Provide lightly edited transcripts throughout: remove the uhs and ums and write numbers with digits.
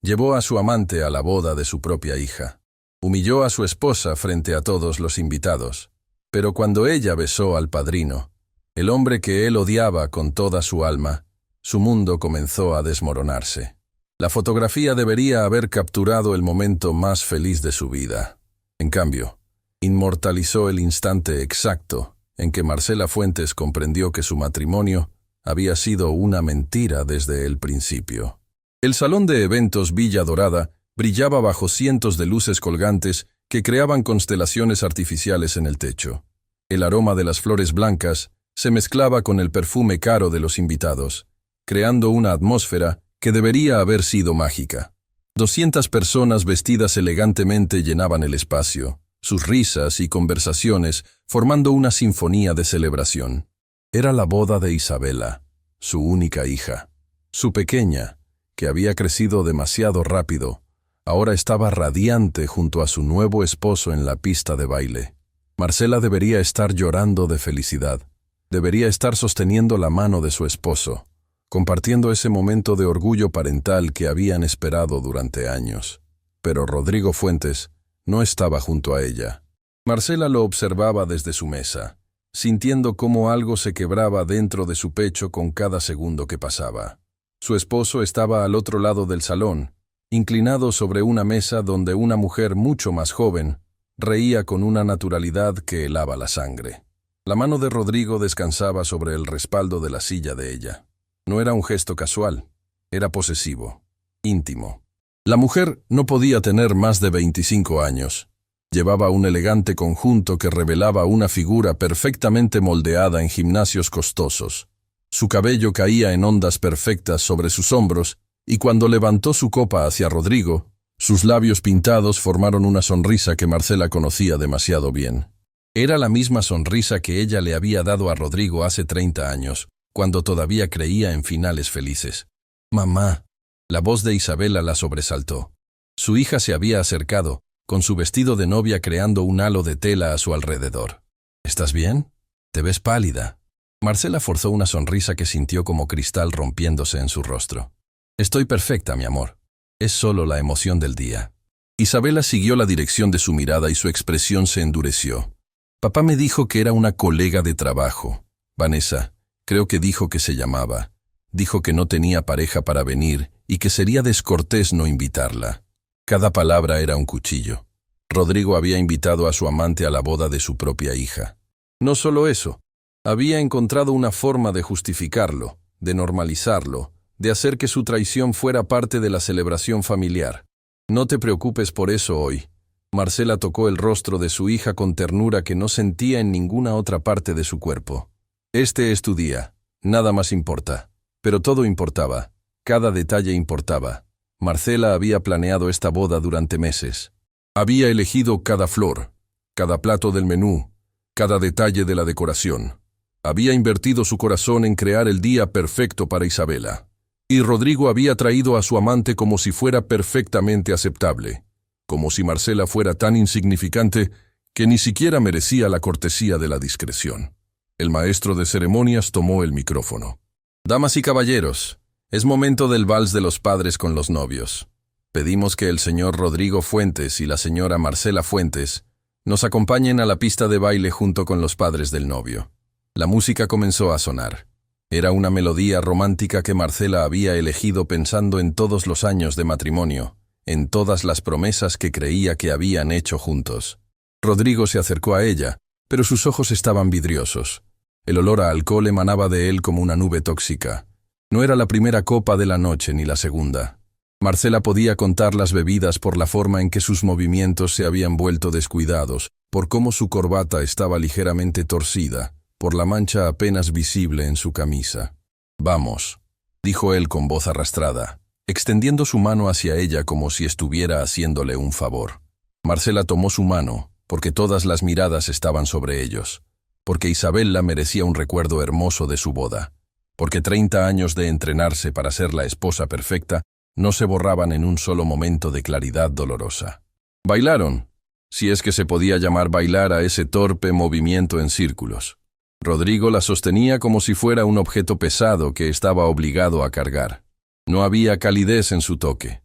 Llevó a su amante a la boda de su propia hija. Humilló a su esposa frente a todos los invitados. Pero cuando ella besó al padrino, el hombre que él odiaba con toda su alma, su mundo comenzó a desmoronarse. La fotografía debería haber capturado el momento más feliz de su vida. En cambio, inmortalizó el instante exacto en que Marcela Fuentes comprendió que su matrimonio había sido una mentira desde el principio. El salón de eventos Villa Dorada brillaba bajo cientos de luces colgantes que creaban constelaciones artificiales en el techo. El aroma de las flores blancas se mezclaba con el perfume caro de los invitados, creando una atmósfera que debería haber sido mágica. 200 personas vestidas elegantemente llenaban el espacio, sus risas y conversaciones formando una sinfonía de celebración. Era la boda de Isabela, su única hija. Su pequeña, que había crecido demasiado rápido, ahora estaba radiante junto a su nuevo esposo en la pista de baile. Marcela debería estar llorando de felicidad. Debería estar sosteniendo la mano de su esposo, compartiendo ese momento de orgullo parental que habían esperado durante años. Pero Rodrigo Fuentes no estaba junto a ella. Marcela lo observaba desde su mesa, sintiendo cómo algo se quebraba dentro de su pecho con cada segundo que pasaba. Su esposo estaba al otro lado del salón, inclinado sobre una mesa donde una mujer mucho más joven reía con una naturalidad que helaba la sangre. La mano de Rodrigo descansaba sobre el respaldo de la silla de ella. No era un gesto casual, era posesivo, íntimo. La mujer no podía tener más de 25 años. Llevaba un elegante conjunto que revelaba una figura perfectamente moldeada en gimnasios costosos. Su cabello caía en ondas perfectas sobre sus hombros, y cuando levantó su copa hacia Rodrigo, sus labios pintados formaron una sonrisa que Marcela conocía demasiado bien. Era la misma sonrisa que ella le había dado a Rodrigo hace 30 años, cuando todavía creía en finales felices. «Mamá». La voz de Isabela la sobresaltó. Su hija se había acercado, con su vestido de novia creando un halo de tela a su alrededor. «¿Estás bien? Te ves pálida». Marcela forzó una sonrisa que sintió como cristal rompiéndose en su rostro. «Estoy perfecta, mi amor. Es solo la emoción del día». Isabela siguió la dirección de su mirada y su expresión se endureció. «Papá me dijo que era una colega de trabajo. Vanessa, creo que dijo que se llamaba. Dijo que no tenía pareja para venir y que sería descortés no invitarla». Cada palabra era un cuchillo. Rodrigo había invitado a su amante a la boda de su propia hija. No solo eso, había encontrado una forma de justificarlo, de normalizarlo, de hacer que su traición fuera parte de la celebración familiar. «No te preocupes por eso hoy». Marcela tocó el rostro de su hija con ternura que no sentía en ninguna otra parte de su cuerpo. «Este es tu día. Nada más importa». Pero todo importaba. Cada detalle importaba. Marcela había planeado esta boda durante meses. Había elegido cada flor, cada plato del menú, cada detalle de la decoración. Había invertido su corazón en crear el día perfecto para Isabela. Y Rodrigo había traído a su amante como si fuera perfectamente aceptable, como si Marcela fuera tan insignificante que ni siquiera merecía la cortesía de la discreción. El maestro de ceremonias tomó el micrófono. «Damas y caballeros, es momento del vals de los padres con los novios. Pedimos que el señor Rodrigo Fuentes y la señora Marcela Fuentes nos acompañen a la pista de baile junto con los padres del novio». La música comenzó a sonar. Era una melodía romántica que Marcela había elegido pensando en todos los años de matrimonio, en todas las promesas que creía que habían hecho juntos. Rodrigo se acercó a ella, pero sus ojos estaban vidriosos. El olor a alcohol emanaba de él como una nube tóxica. No era la primera copa de la noche ni la segunda. Marcela podía contar las bebidas por la forma en que sus movimientos se habían vuelto descuidados, por cómo su corbata estaba ligeramente torcida, por la mancha apenas visible en su camisa. «Vamos», dijo él con voz arrastrada, extendiendo su mano hacia ella como si estuviera haciéndole un favor. Marcela tomó su mano, porque todas las miradas estaban sobre ellos, porque Isabela merecía un recuerdo hermoso de su boda, porque 30 años de entrenarse para ser la esposa perfecta no se borraban en un solo momento de claridad dolorosa. Bailaron, si es que se podía llamar bailar a ese torpe movimiento en círculos. Rodrigo la sostenía como si fuera un objeto pesado que estaba obligado a cargar. No había calidez en su toque.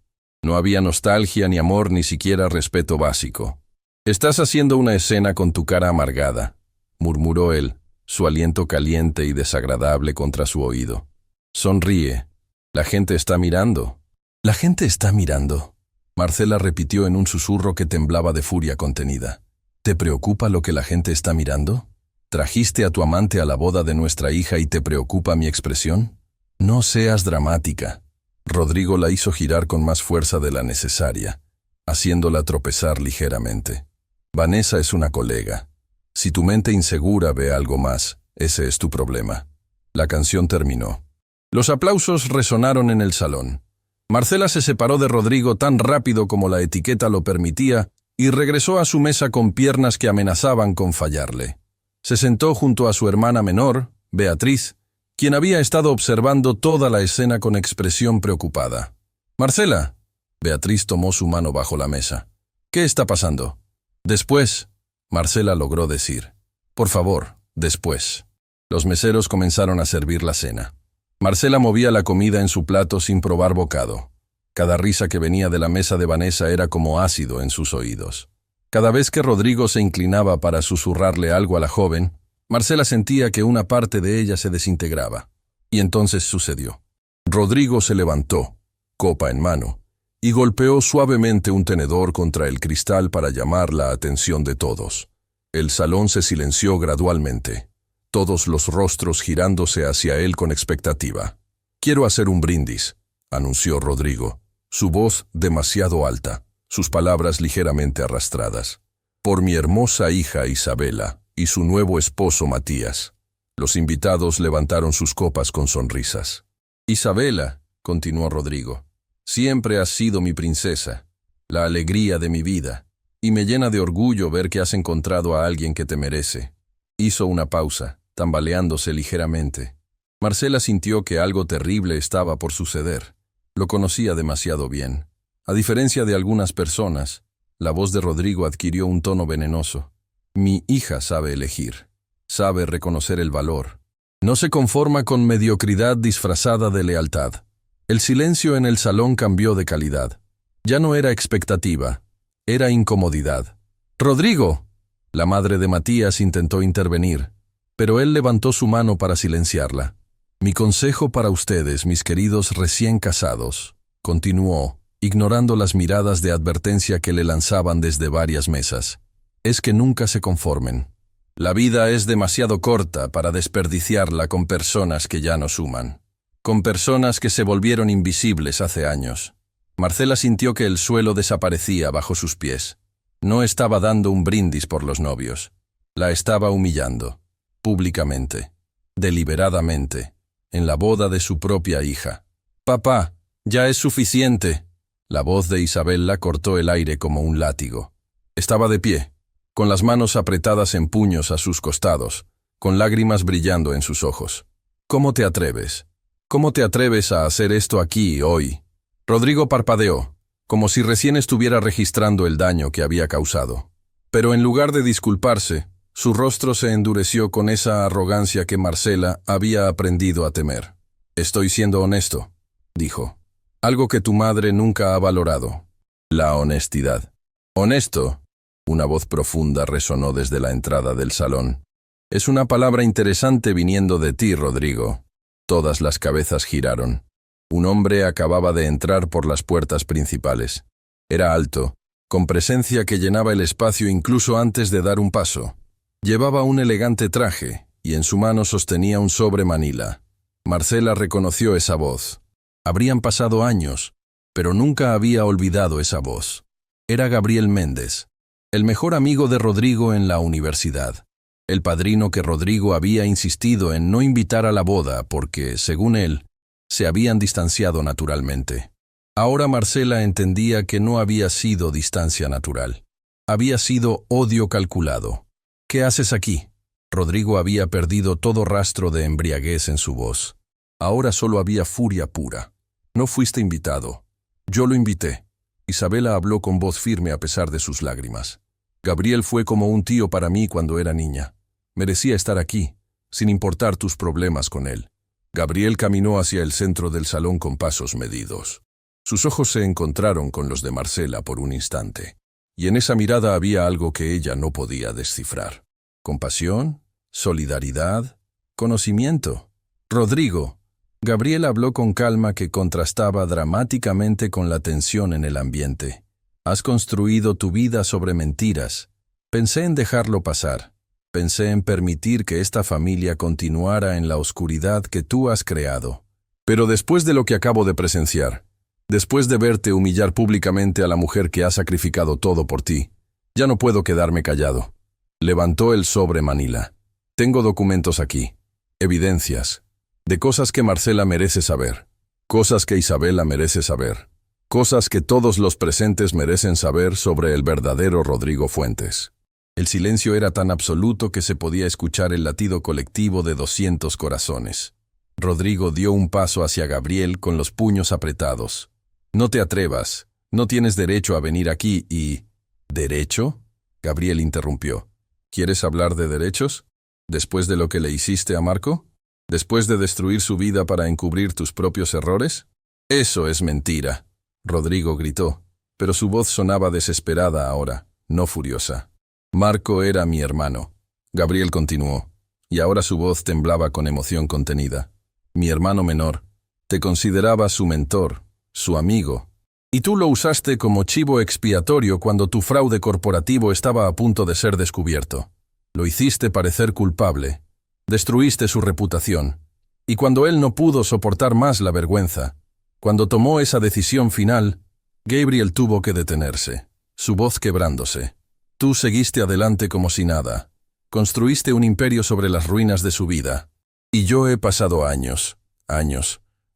No había nostalgia, ni amor, ni siquiera respeto básico. «Estás haciendo una escena con tu cara amargada», murmuró él, su aliento caliente y desagradable contra su oído. «Sonríe. La gente está mirando». «La gente está mirando», Marcela repitió en un susurro que temblaba de furia contenida. «¿Te preocupa lo que la gente está mirando? ¿Trajiste a tu amante a la boda de nuestra hija y te preocupa mi expresión? No seas dramática». Rodrigo la hizo girar con más fuerza de la necesaria, haciéndola tropezar ligeramente. «Vanessa es una colega. Si tu mente insegura ve algo más, ese es tu problema». La canción terminó. Los aplausos resonaron en el salón. Marcela se separó de Rodrigo tan rápido como la etiqueta lo permitía y regresó a su mesa con piernas que amenazaban con fallarle. Se sentó junto a su hermana menor, Beatriz, quien había estado observando toda la escena con expresión preocupada. «Marcela», Beatriz tomó su mano bajo la mesa. «¿Qué está pasando?» «Después», Marcela logró decir. «Por favor, después». Los meseros comenzaron a servir la cena. Marcela movía la comida en su plato sin probar bocado. Cada risa que venía de la mesa de Vanessa era como ácido en sus oídos. Cada vez que Rodrigo se inclinaba para susurrarle algo a la joven, Marcela sentía que una parte de ella se desintegraba. Y entonces sucedió. Rodrigo se levantó, copa en mano, y golpeó suavemente un tenedor contra el cristal para llamar la atención de todos. El salón se silenció gradualmente, todos los rostros girándose hacia él con expectativa. «Quiero hacer un brindis», anunció Rodrigo, su voz demasiado alta, sus palabras ligeramente arrastradas. «Por mi hermosa hija Isabela y su nuevo esposo Matías». Los invitados levantaron sus copas con sonrisas. «Isabela», continuó Rodrigo, «siempre has sido mi princesa, la alegría de mi vida, y me llena de orgullo ver que has encontrado a alguien que te merece». Hizo una pausa, tambaleándose ligeramente. Marcela sintió que algo terrible estaba por suceder. Lo conocía demasiado bien. A diferencia de algunas personas, la voz de Rodrigo adquirió un tono venenoso. «Mi hija sabe elegir, sabe reconocer el valor. No se conforma con mediocridad disfrazada de lealtad». El silencio en el salón cambió de calidad. Ya no era expectativa, era incomodidad. «Rodrigo», la madre de Matías intentó intervenir, pero él levantó su mano para silenciarla. «Mi consejo para ustedes, mis queridos recién casados», continuó, ignorando las miradas de advertencia que le lanzaban desde varias mesas, «es que nunca se conformen. La vida es demasiado corta para desperdiciarla con personas que ya no suman, con personas que se volvieron invisibles hace años». Marcela sintió que el suelo desaparecía bajo sus pies. No estaba dando un brindis por los novios. La estaba humillando, públicamente, deliberadamente, en la boda de su propia hija. «Papá, ya es suficiente». La voz de Isabela cortó el aire como un látigo. Estaba de pie, con las manos apretadas en puños a sus costados, con lágrimas brillando en sus ojos. «¿Cómo te atreves? ¿Cómo te atreves a hacer esto aquí, hoy?» Rodrigo parpadeó, como si recién estuviera registrando el daño que había causado. Pero en lugar de disculparse, su rostro se endureció con esa arrogancia que Marcela había aprendido a temer. «Estoy siendo honesto», dijo. «Algo que tu madre nunca ha valorado. La honestidad». «Honesto», una voz profunda resonó desde la entrada del salón. «Es una palabra interesante viniendo de ti, Rodrigo». Todas las cabezas giraron. Un hombre acababa de entrar por las puertas principales. Era alto, con presencia que llenaba el espacio incluso antes de dar un paso. Llevaba un elegante traje y en su mano sostenía un sobre manila. Marcela reconoció esa voz. Habrían pasado años, pero nunca había olvidado esa voz. Era Gabriel Méndez, el mejor amigo de Rodrigo en la universidad. El padrino que Rodrigo había insistido en no invitar a la boda porque, según él, se habían distanciado naturalmente. Ahora Marcela entendía que no había sido distancia natural. Había sido odio calculado. «¿Qué haces aquí?» Rodrigo había perdido todo rastro de embriaguez en su voz. Ahora solo había furia pura. «No fuiste invitado. Yo lo invité». Isabela habló con voz firme a pesar de sus lágrimas. «Gabriel fue como un tío para mí cuando era niña. Merecía estar aquí, sin importar tus problemas con él». Gabriel caminó hacia el centro del salón con pasos medidos. Sus ojos se encontraron con los de Marcela por un instante, y en esa mirada había algo que ella no podía descifrar. ¿Compasión? ¿Solidaridad? ¿Conocimiento? Rodrigo. Gabriel habló con calma que contrastaba dramáticamente con la tensión en el ambiente. Has construido tu vida sobre mentiras. Pensé en dejarlo pasar. Pensé en permitir que esta familia continuara en la oscuridad que tú has creado. Pero después de lo que acabo de presenciar, después de verte humillar públicamente a la mujer que ha sacrificado todo por ti, ya no puedo quedarme callado. Levantó el sobre Manila. Tengo documentos aquí, evidencias, de cosas que Marcela merece saber, cosas que Isabela merece saber, cosas que todos los presentes merecen saber sobre el verdadero Rodrigo Fuentes. El silencio era tan absoluto que se podía escuchar el latido colectivo de 200 corazones. Rodrigo dio un paso hacia Gabriel con los puños apretados. No te atrevas, no tienes derecho a venir aquí y... ¿Derecho? Gabriel interrumpió. ¿Quieres hablar de derechos? ¿Después de lo que le hiciste a Marco? ¿Después de destruir su vida para encubrir tus propios errores? Eso es mentira, Rodrigo gritó, pero su voz sonaba desesperada ahora, no furiosa. Marco era mi hermano. Gabriel continuó, y ahora su voz temblaba con emoción contenida. Mi hermano menor. Te consideraba su mentor, su amigo. Y tú lo usaste como chivo expiatorio cuando tu fraude corporativo estaba a punto de ser descubierto. Lo hiciste parecer culpable. Destruiste su reputación. Y cuando él no pudo soportar más la vergüenza, cuando tomó esa decisión final, Gabriel tuvo que detenerse, su voz quebrándose. Tú seguiste adelante como si nada. Construiste un imperio sobre las ruinas de su vida. Y yo he pasado años,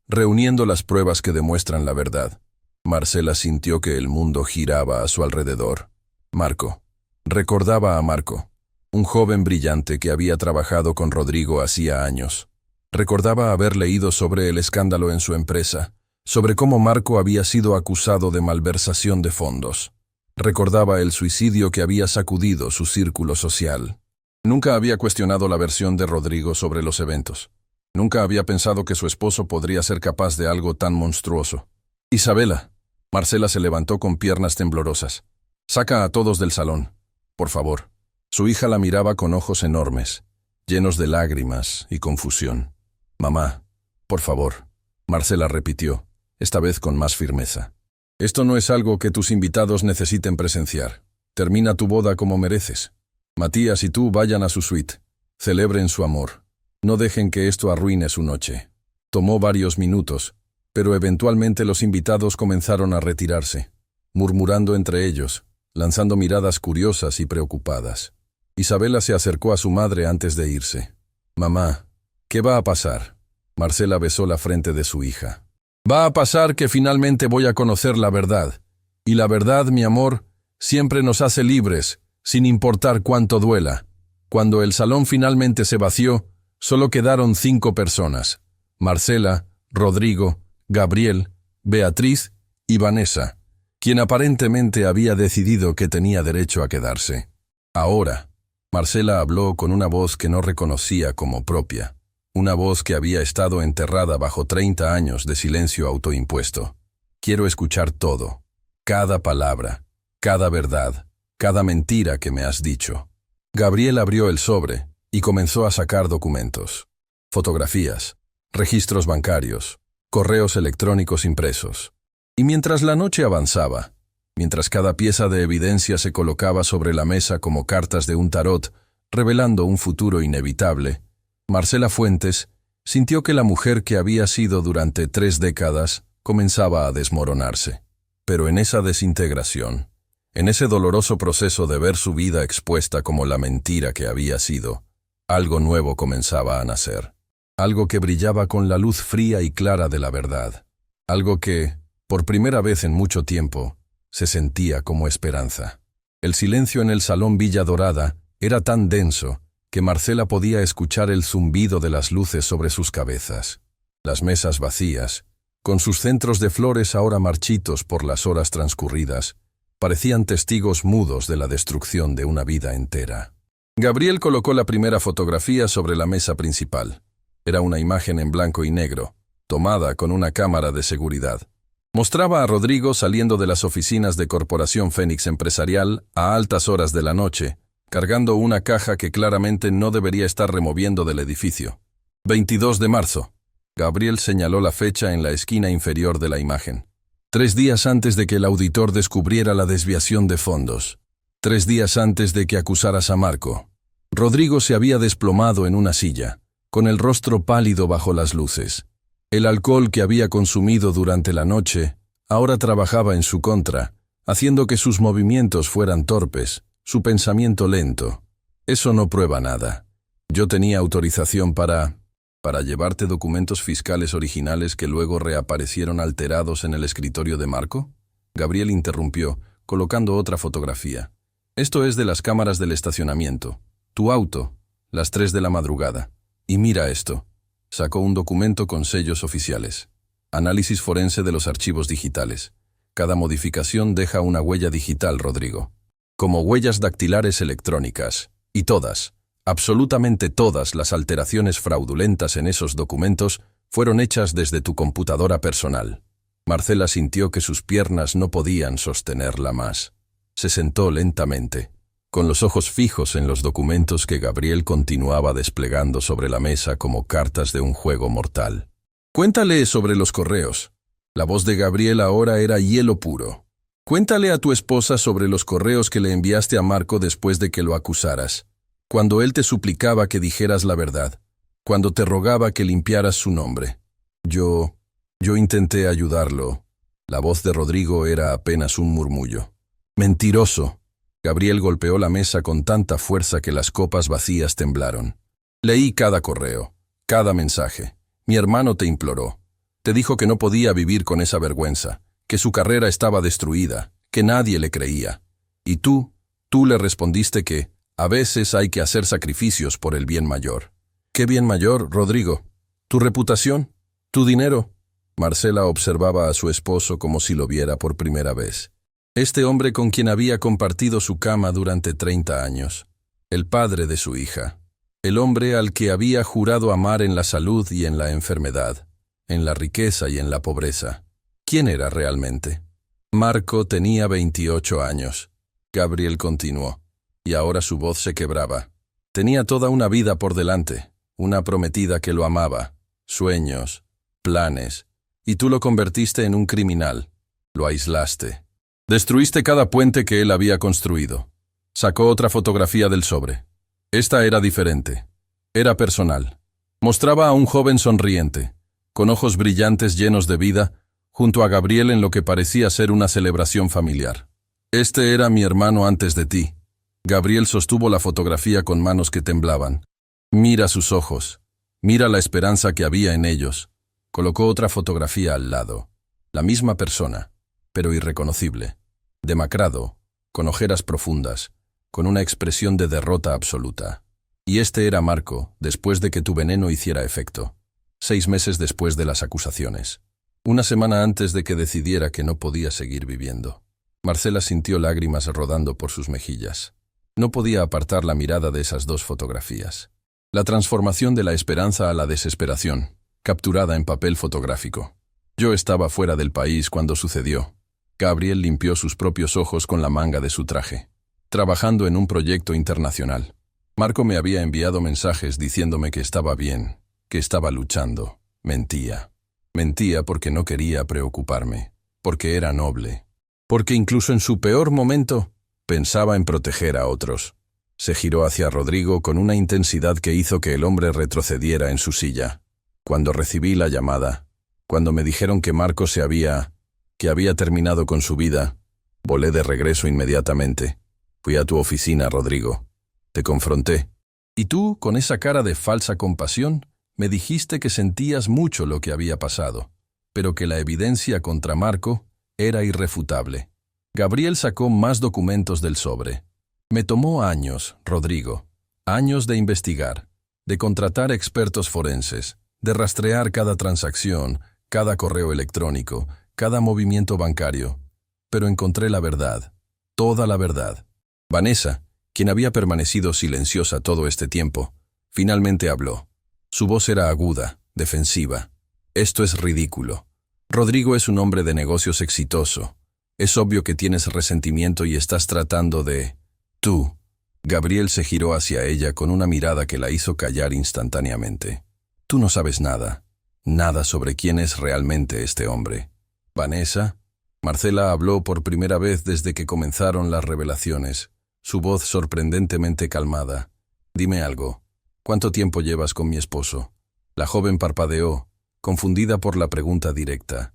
reuniendo las pruebas que demuestran la verdad. Marcela sintió que el mundo giraba a su alrededor. Marco. Recordaba a Marco, un joven brillante que había trabajado con Rodrigo hacía años. Recordaba haber leído sobre el escándalo en su empresa, sobre cómo Marco había sido acusado de malversación de fondos. Recordaba el suicidio que había sacudido su círculo social. Nunca había cuestionado la versión de Rodrigo sobre los eventos. Nunca había pensado que su esposo podría ser capaz de algo tan monstruoso. Isabela. Marcela se levantó con piernas temblorosas. Saca a todos del salón, por favor. Su hija la miraba con ojos enormes, llenos de lágrimas y confusión. Mamá, por favor. Marcela repitió, esta vez con más firmeza. Esto no es algo que tus invitados necesiten presenciar. Termina tu boda como mereces. Matías y tú vayan a su suite. Celebren su amor. No dejen que esto arruine su noche. Tomó varios minutos, pero eventualmente los invitados comenzaron a retirarse, murmurando entre ellos, lanzando miradas curiosas y preocupadas. Isabela se acercó a su madre antes de irse. Mamá, ¿qué va a pasar? Marcela besó la frente de su hija. Va a pasar que finalmente voy a conocer la verdad. Y la verdad, mi amor, siempre nos hace libres, sin importar cuánto duela. Cuando el salón finalmente se vació, solo quedaron 5 personas. Marcela, Rodrigo, Gabriel, Beatriz y Vanessa, quien aparentemente había decidido que tenía derecho a quedarse. Ahora, Marcela habló con una voz que no reconocía como propia, una voz que había estado enterrada bajo 30 años de silencio autoimpuesto. Quiero escuchar todo, cada palabra, cada verdad, cada mentira que me has dicho. Gabriel abrió el sobre y comenzó a sacar documentos, fotografías, registros bancarios, correos electrónicos impresos. Y mientras la noche avanzaba, mientras cada pieza de evidencia se colocaba sobre la mesa como cartas de un tarot, revelando un futuro inevitable, Marcela Fuentes sintió que la mujer que había sido durante 3 décadas comenzaba a desmoronarse. Pero en esa desintegración, en ese doloroso proceso de ver su vida expuesta como la mentira que había sido, algo nuevo comenzaba a nacer. Algo que brillaba con la luz fría y clara de la verdad. Algo que, por primera vez en mucho tiempo, se sentía como esperanza. El silencio en el salón Villa Dorada era tan denso que Marcela podía escuchar el zumbido de las luces sobre sus cabezas. Las mesas vacías, con sus centros de flores ahora marchitos por las horas transcurridas, parecían testigos mudos de la destrucción de una vida entera. Gabriel colocó la primera fotografía sobre la mesa principal. Era una imagen en blanco y negro, tomada con una cámara de seguridad. Mostraba a Rodrigo saliendo de las oficinas de Corporación Fénix Empresarial a altas horas de la noche, cargando una caja que claramente no debería estar removiendo del edificio. 22 de marzo. Gabriel señaló la fecha en la esquina inferior de la imagen. 3 días antes de que el auditor descubriera la desviación de fondos. 3 días antes de que acusaras a Marco. Rodrigo se había desplomado en una silla, con el rostro pálido bajo las luces. El alcohol que había consumido durante la noche ahora trabajaba en su contra, haciendo que sus movimientos fueran torpes, su pensamiento lento. Eso no prueba nada. Yo tenía autorización para llevarte documentos fiscales originales que luego reaparecieron alterados en el escritorio de Marco. Gabriel interrumpió, colocando otra fotografía. Esto es de las cámaras del estacionamiento. Tu auto, las 3 de la madrugada. Y mira esto. Sacó un documento con sellos oficiales. Análisis forense de los archivos digitales. Cada modificación deja una huella digital, Rodrigo. Como huellas dactilares electrónicas. Y todas, absolutamente todas las alteraciones fraudulentas en esos documentos fueron hechas desde tu computadora personal. Marcela sintió que sus piernas no podían sostenerla más. Se sentó lentamente, con los ojos fijos en los documentos que Gabriel continuaba desplegando sobre la mesa como cartas de un juego mortal. Cuéntale sobre los correos. La voz de Gabriel ahora era hielo puro. Cuéntale a tu esposa sobre los correos que le enviaste a Marco después de que lo acusaras, cuando él te suplicaba que dijeras la verdad, cuando te rogaba que limpiaras su nombre. Yo intenté ayudarlo. La voz de Rodrigo era apenas un murmullo. Mentiroso. Gabriel golpeó la mesa con tanta fuerza que las copas vacías temblaron. Leí cada correo, cada mensaje. Mi hermano te imploró. Te dijo que no podía vivir con esa vergüenza, que su carrera estaba destruida, que nadie le creía. Y tú le respondiste que a veces hay que hacer sacrificios por el bien mayor. ¿Qué bien mayor, Rodrigo? ¿Tu reputación? ¿Tu dinero? Marcela observaba a su esposo como si lo viera por primera vez. Este hombre con quien había compartido su cama durante 30 años. El padre de su hija. El hombre al que había jurado amar en la salud y en la enfermedad, en la riqueza y en la pobreza. ¿Quién era realmente? Marco tenía 28 años. Gabriel continuó, y ahora su voz se quebraba. Tenía toda una vida por delante, una prometida que lo amaba, sueños, planes, y tú lo convertiste en un criminal. Lo aislaste. Destruiste cada puente que él había construido. Sacó otra fotografía del sobre. Esta era diferente. Era personal. Mostraba a un joven sonriente, con ojos brillantes llenos de vida, junto a Gabriel en lo que parecía ser una celebración familiar. Este era mi hermano antes de ti. Gabriel sostuvo la fotografía con manos que temblaban. Mira sus ojos. Mira la esperanza que había en ellos. Colocó otra fotografía al lado. La misma persona, pero irreconocible. Demacrado, con ojeras profundas, con una expresión de derrota absoluta. Y este era Marco, después de que tu veneno hiciera efecto. 6 meses después de las acusaciones. Una semana antes de que decidiera que no podía seguir viviendo. Marcela sintió lágrimas rodando por sus mejillas. No podía apartar la mirada de esas 2 fotografías. La transformación de la esperanza a la desesperación, capturada en papel fotográfico. Yo estaba fuera del país cuando sucedió. Gabriel limpió sus propios ojos con la manga de su traje. Trabajando en un proyecto internacional. Marco me había enviado mensajes diciéndome que estaba bien, que estaba luchando. Mentía. Mentía porque no quería preocuparme, porque era noble, porque incluso en su peor momento pensaba en proteger a otros. Se giró hacia Rodrigo con una intensidad que hizo que el hombre retrocediera en su silla. Cuando recibí la llamada, cuando me dijeron que Marco que había terminado con su vida, volé de regreso inmediatamente. Fui a tu oficina, Rodrigo. Te confronté. Y tú, con esa cara de falsa compasión, me dijiste que sentías mucho lo que había pasado, pero que la evidencia contra Marco era irrefutable. Gabriel sacó más documentos del sobre. Me tomó años, Rodrigo, años de investigar, de contratar expertos forenses, de rastrear cada transacción, cada correo electrónico, cada movimiento bancario. Pero encontré la verdad, toda la verdad. Vanessa, quien había permanecido silenciosa todo este tiempo, finalmente habló. Su voz era aguda, defensiva. Esto es ridículo. Rodrigo es un hombre de negocios exitoso. Es obvio que tienes resentimiento y estás tratando de... Tú. Gabriel se giró hacia ella con una mirada que la hizo callar instantáneamente. Tú no sabes nada. Nada sobre quién es realmente este hombre. Vanessa. Marcela habló por primera vez desde que comenzaron las revelaciones, su voz sorprendentemente calmada. Dime algo. ¿Cuánto tiempo llevas con mi esposo? La joven parpadeó, confundida por la pregunta directa.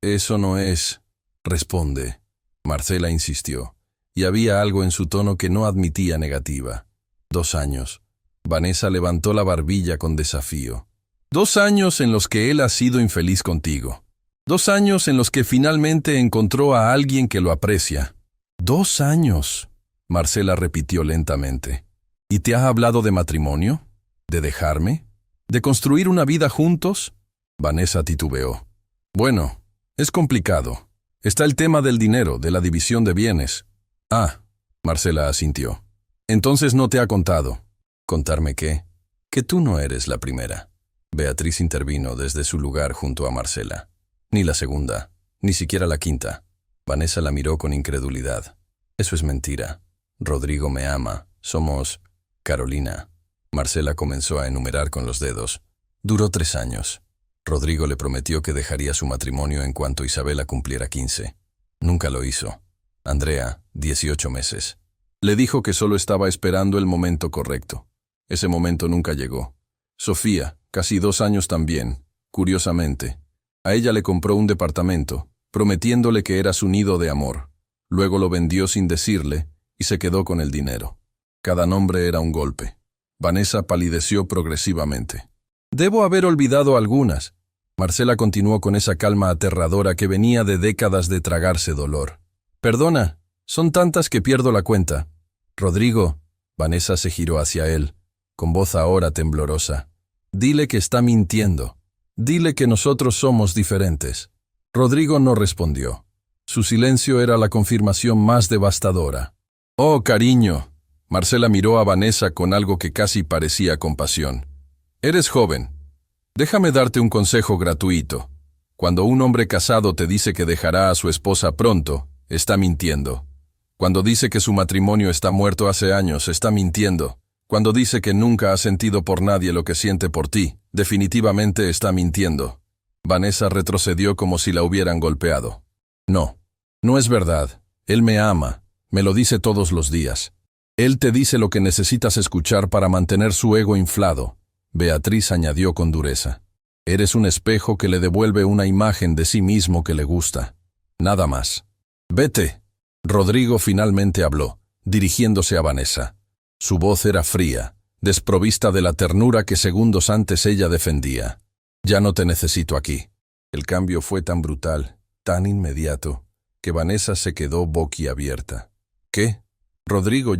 Eso no es... Responde. Marcela insistió, y había algo en su tono que no admitía negativa. 2 años. Vanessa levantó la barbilla con desafío. 2 años en los que él ha sido infeliz contigo. 2 años en los que finalmente encontró a alguien que lo aprecia. 2 años, Marcela repitió lentamente. ¿Y te ha hablado de matrimonio? ¿De dejarme? ¿De construir una vida juntos? Vanessa titubeó. Bueno, es complicado. Está el tema del dinero, de la división de bienes. Ah, Marcela asintió. Entonces no te ha contado. ¿Contarme qué? Que tú no eres la primera. Beatriz intervino desde su lugar junto a Marcela. Ni la segunda, ni siquiera la quinta. Vanessa la miró con incredulidad. Eso es mentira. Rodrigo me ama. Somos... Carolina. Marcela comenzó a enumerar con los dedos. Duró 3 años. Rodrigo le prometió que dejaría su matrimonio en cuanto Isabela cumpliera 15. Nunca lo hizo. Andrea, 18 meses. Le dijo que solo estaba esperando el momento correcto. Ese momento nunca llegó. Sofía, casi 2 años también, curiosamente. A ella le compró un departamento, prometiéndole que era su nido de amor. Luego lo vendió sin decirle y se quedó con el dinero. Cada nombre era un golpe. Vanessa palideció progresivamente. Debo haber olvidado algunas. Marcela continuó con esa calma aterradora que venía de décadas de tragarse dolor. Perdona, son tantas que pierdo la cuenta. Rodrigo, Vanessa se giró hacia él, con voz ahora temblorosa. Dile que está mintiendo. Dile que nosotros somos diferentes. Rodrigo no respondió. Su silencio era la confirmación más devastadora. Oh, cariño. Marcela miró a Vanessa con algo que casi parecía compasión. Eres joven. Déjame darte un consejo gratuito. Cuando un hombre casado te dice que dejará a su esposa pronto, está mintiendo. Cuando dice que su matrimonio está muerto hace años, está mintiendo. Cuando dice que nunca ha sentido por nadie lo que siente por ti, definitivamente está mintiendo. Vanessa retrocedió como si la hubieran golpeado. No, no es verdad. Él me ama. Me lo dice todos los días. Él te dice lo que necesitas escuchar para mantener su ego inflado. Beatriz añadió con dureza. Eres un espejo que le devuelve una imagen de sí mismo que le gusta. Nada más. Vete. Rodrigo finalmente habló, dirigiéndose a Vanessa. Su voz era fría, desprovista de la ternura que segundos antes ella defendía. Ya no te necesito aquí. El cambio fue tan brutal, tan inmediato, que Vanessa se quedó boquiabierta. ¿Qué? Rodrigo,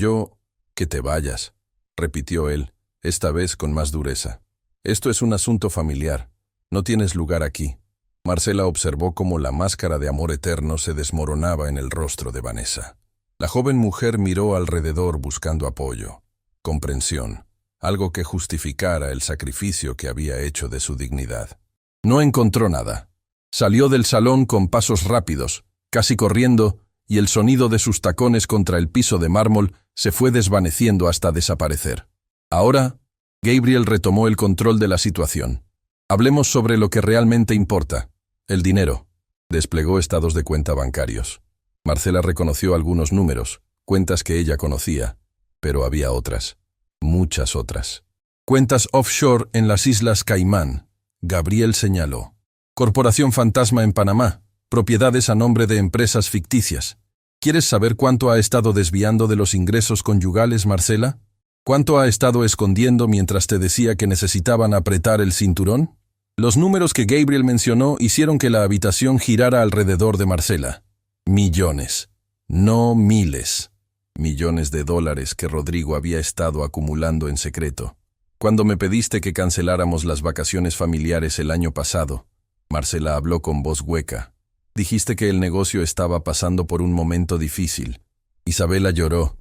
que te vayas, repitió él, esta vez con más dureza. Esto es un asunto familiar. No tienes lugar aquí. Marcela observó cómo la máscara de amor eterno se desmoronaba en el rostro de Vanessa. La joven mujer miró alrededor buscando apoyo, comprensión, algo que justificara el sacrificio que había hecho de su dignidad. No encontró nada. Salió del salón con pasos rápidos, casi corriendo, y el sonido de sus tacones contra el piso de mármol se fue desvaneciendo hasta desaparecer. Ahora, Gabriel retomó el control de la situación. Hablemos sobre lo que realmente importa, el dinero. Desplegó estados de cuenta bancarios. Marcela reconoció algunos números, cuentas que ella conocía, pero había otras, muchas otras. Cuentas offshore en las Islas Caimán, Gabriel señaló. Corporación fantasma en Panamá, propiedades a nombre de empresas ficticias. ¿Quieres saber cuánto ha estado desviando de los ingresos conyugales, Marcela? ¿Cuánto ha estado escondiendo mientras te decía que necesitaban apretar el cinturón? Los números que Gabriel mencionó hicieron que la habitación girara alrededor de Marcela. Millones, no miles. Millones de dólares que Rodrigo había estado acumulando en secreto. Cuando me pediste que canceláramos las vacaciones familiares el año pasado, Marcela habló con voz hueca. Dijiste que el negocio estaba pasando por un momento difícil. Isabela lloró.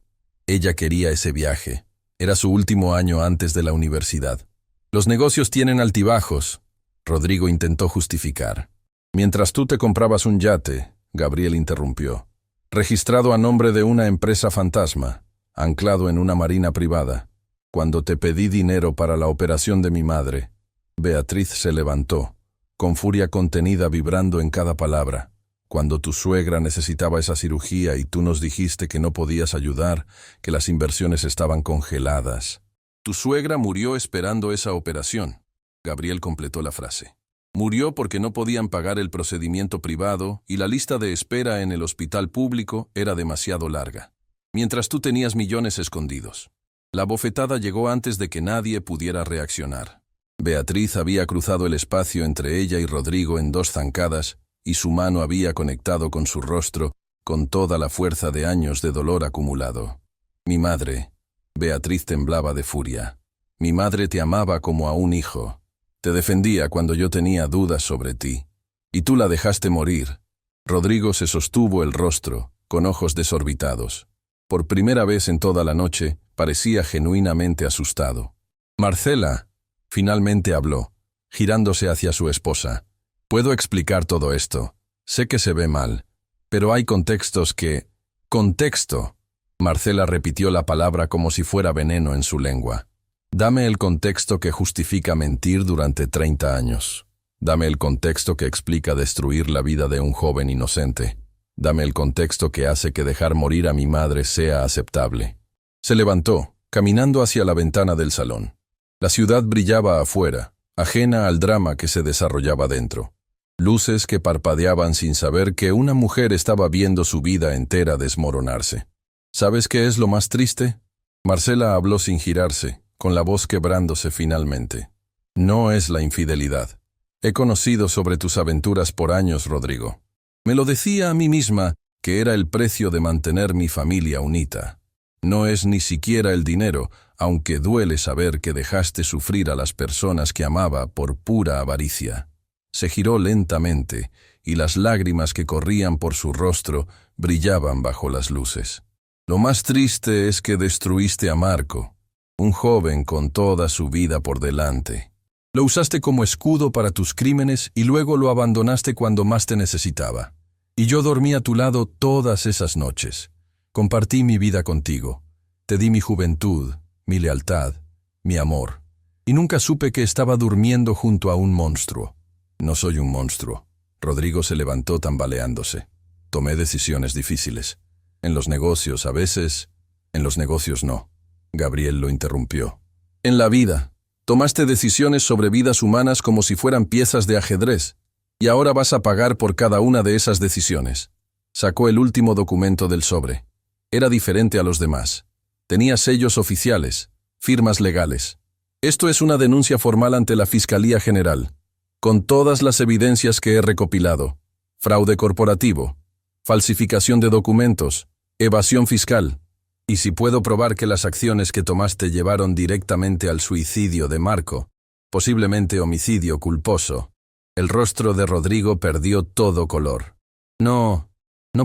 Ella quería ese viaje. Era su último año antes de la universidad. Los negocios tienen altibajos. Rodrigo intentó justificar. Mientras tú te comprabas un yate, Gabriel interrumpió, registrado a nombre de una empresa fantasma, anclado en una marina privada. Cuando te pedí dinero para la operación de mi madre, Beatriz se levantó, con furia contenida vibrando en cada palabra. Cuando tu suegra necesitaba esa cirugía y tú nos dijiste que no podías ayudar, que las inversiones estaban congeladas. Tu suegra murió esperando esa operación. Gabriel completó la frase. Murió porque no podían pagar el procedimiento privado y la lista de espera en el hospital público era demasiado larga. Mientras tú tenías millones escondidos. La bofetada llegó antes de que nadie pudiera reaccionar. Beatriz había cruzado el espacio entre ella y Rodrigo en 2 zancadas y su mano había conectado con su rostro con toda la fuerza de años de dolor acumulado. Mi madre. Beatriz temblaba de furia. Mi madre te amaba como a un hijo. Te defendía cuando yo tenía dudas sobre ti. Y tú la dejaste morir. Rodrigo se sostuvo el rostro, con ojos desorbitados. Por primera vez en toda la noche, parecía genuinamente asustado. Marcela, finalmente habló, girándose hacia su esposa. Puedo explicar todo esto. Sé que se ve mal, pero hay contextos que... ¡Contexto! Marcela repitió la palabra como si fuera veneno en su lengua. Dame el contexto que justifica mentir durante 30 años. Dame el contexto que explica destruir la vida de un joven inocente. Dame el contexto que hace que dejar morir a mi madre sea aceptable. Se levantó, caminando hacia la ventana del salón. La ciudad brillaba afuera, ajena al drama que se desarrollaba dentro. Luces que parpadeaban sin saber que una mujer estaba viendo su vida entera desmoronarse. ¿Sabes qué es lo más triste? Marcela habló sin girarse, con la voz quebrándose finalmente. No es la infidelidad. He conocido sobre tus aventuras por años, Rodrigo. Me lo decía a mí misma que era el precio de mantener mi familia unida. No es ni siquiera el dinero, aunque duele saber que dejaste sufrir a las personas que amaba por pura avaricia. Se giró lentamente, y las lágrimas que corrían por su rostro brillaban bajo las luces. Lo más triste es que destruiste a Marco, un joven con toda su vida por delante. Lo usaste como escudo para tus crímenes y luego lo abandonaste cuando más te necesitaba. Y yo dormí a tu lado todas esas noches. Compartí mi vida contigo. Te di mi juventud, mi lealtad, mi amor. Y nunca supe que estaba durmiendo junto a un monstruo. No soy un monstruo. Rodrigo se levantó tambaleándose. Tomé decisiones difíciles. En los negocios a veces, en los negocios no. Gabriel lo interrumpió. En la vida, tomaste decisiones sobre vidas humanas como si fueran piezas de ajedrez, y ahora vas a pagar por cada una de esas decisiones. Sacó el último documento del sobre. Era diferente a los demás. Tenía sellos oficiales, firmas legales. Esto es una denuncia formal ante la Fiscalía General, con todas las evidencias que he recopilado. Fraude corporativo, falsificación de documentos, evasión fiscal. Y si puedo probar que las acciones que tomaste llevaron directamente al suicidio de Marco, posiblemente homicidio culposo, el rostro de Rodrigo perdió todo color. No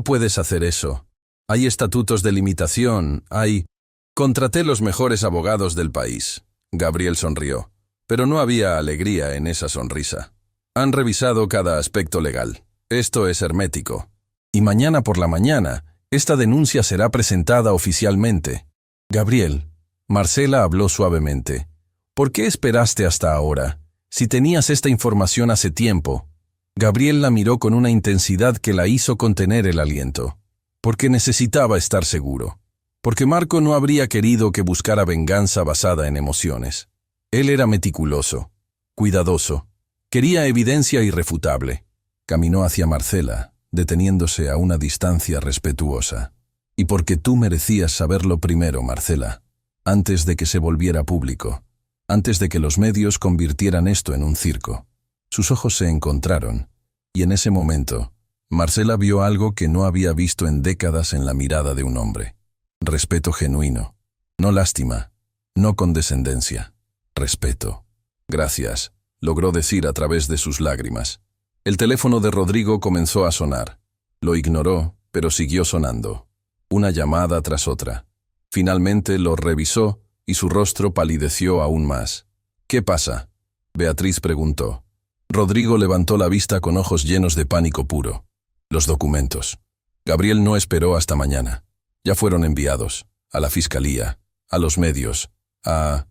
puedes hacer eso. Hay estatutos de limitación, Contraté los mejores abogados del país. Gabriel sonrió, pero no había alegría en esa sonrisa. Han revisado cada aspecto legal. Esto es hermético. Y mañana por la mañana, esta denuncia será presentada oficialmente. Gabriel, Marcela habló suavemente. ¿Por qué esperaste hasta ahora? Si tenías esta información hace tiempo. Gabriel la miró con una intensidad que la hizo contener el aliento. Porque necesitaba estar seguro. Porque Marco no habría querido que buscara venganza basada en emociones. Él era meticuloso, cuidadoso. Quería evidencia irrefutable. Caminó hacia Marcela, deteniéndose a una distancia respetuosa. Y porque tú merecías saberlo primero, Marcela, antes de que se volviera público, antes de que los medios convirtieran esto en un circo. Sus ojos se encontraron, y en ese momento, Marcela vio algo que no había visto en décadas en la mirada de un hombre. Respeto genuino, no lástima, no condescendencia. Respeto. Gracias, logró decir a través de sus lágrimas. El teléfono de Rodrigo comenzó a sonar. Lo ignoró, pero siguió sonando. Una llamada tras otra. Finalmente lo revisó y su rostro palideció aún más. ¿Qué pasa? Beatriz preguntó. Rodrigo levantó la vista con ojos llenos de pánico puro. Los documentos. Gabriel no esperó hasta mañana. Ya fueron enviados. A la fiscalía, a los medios, a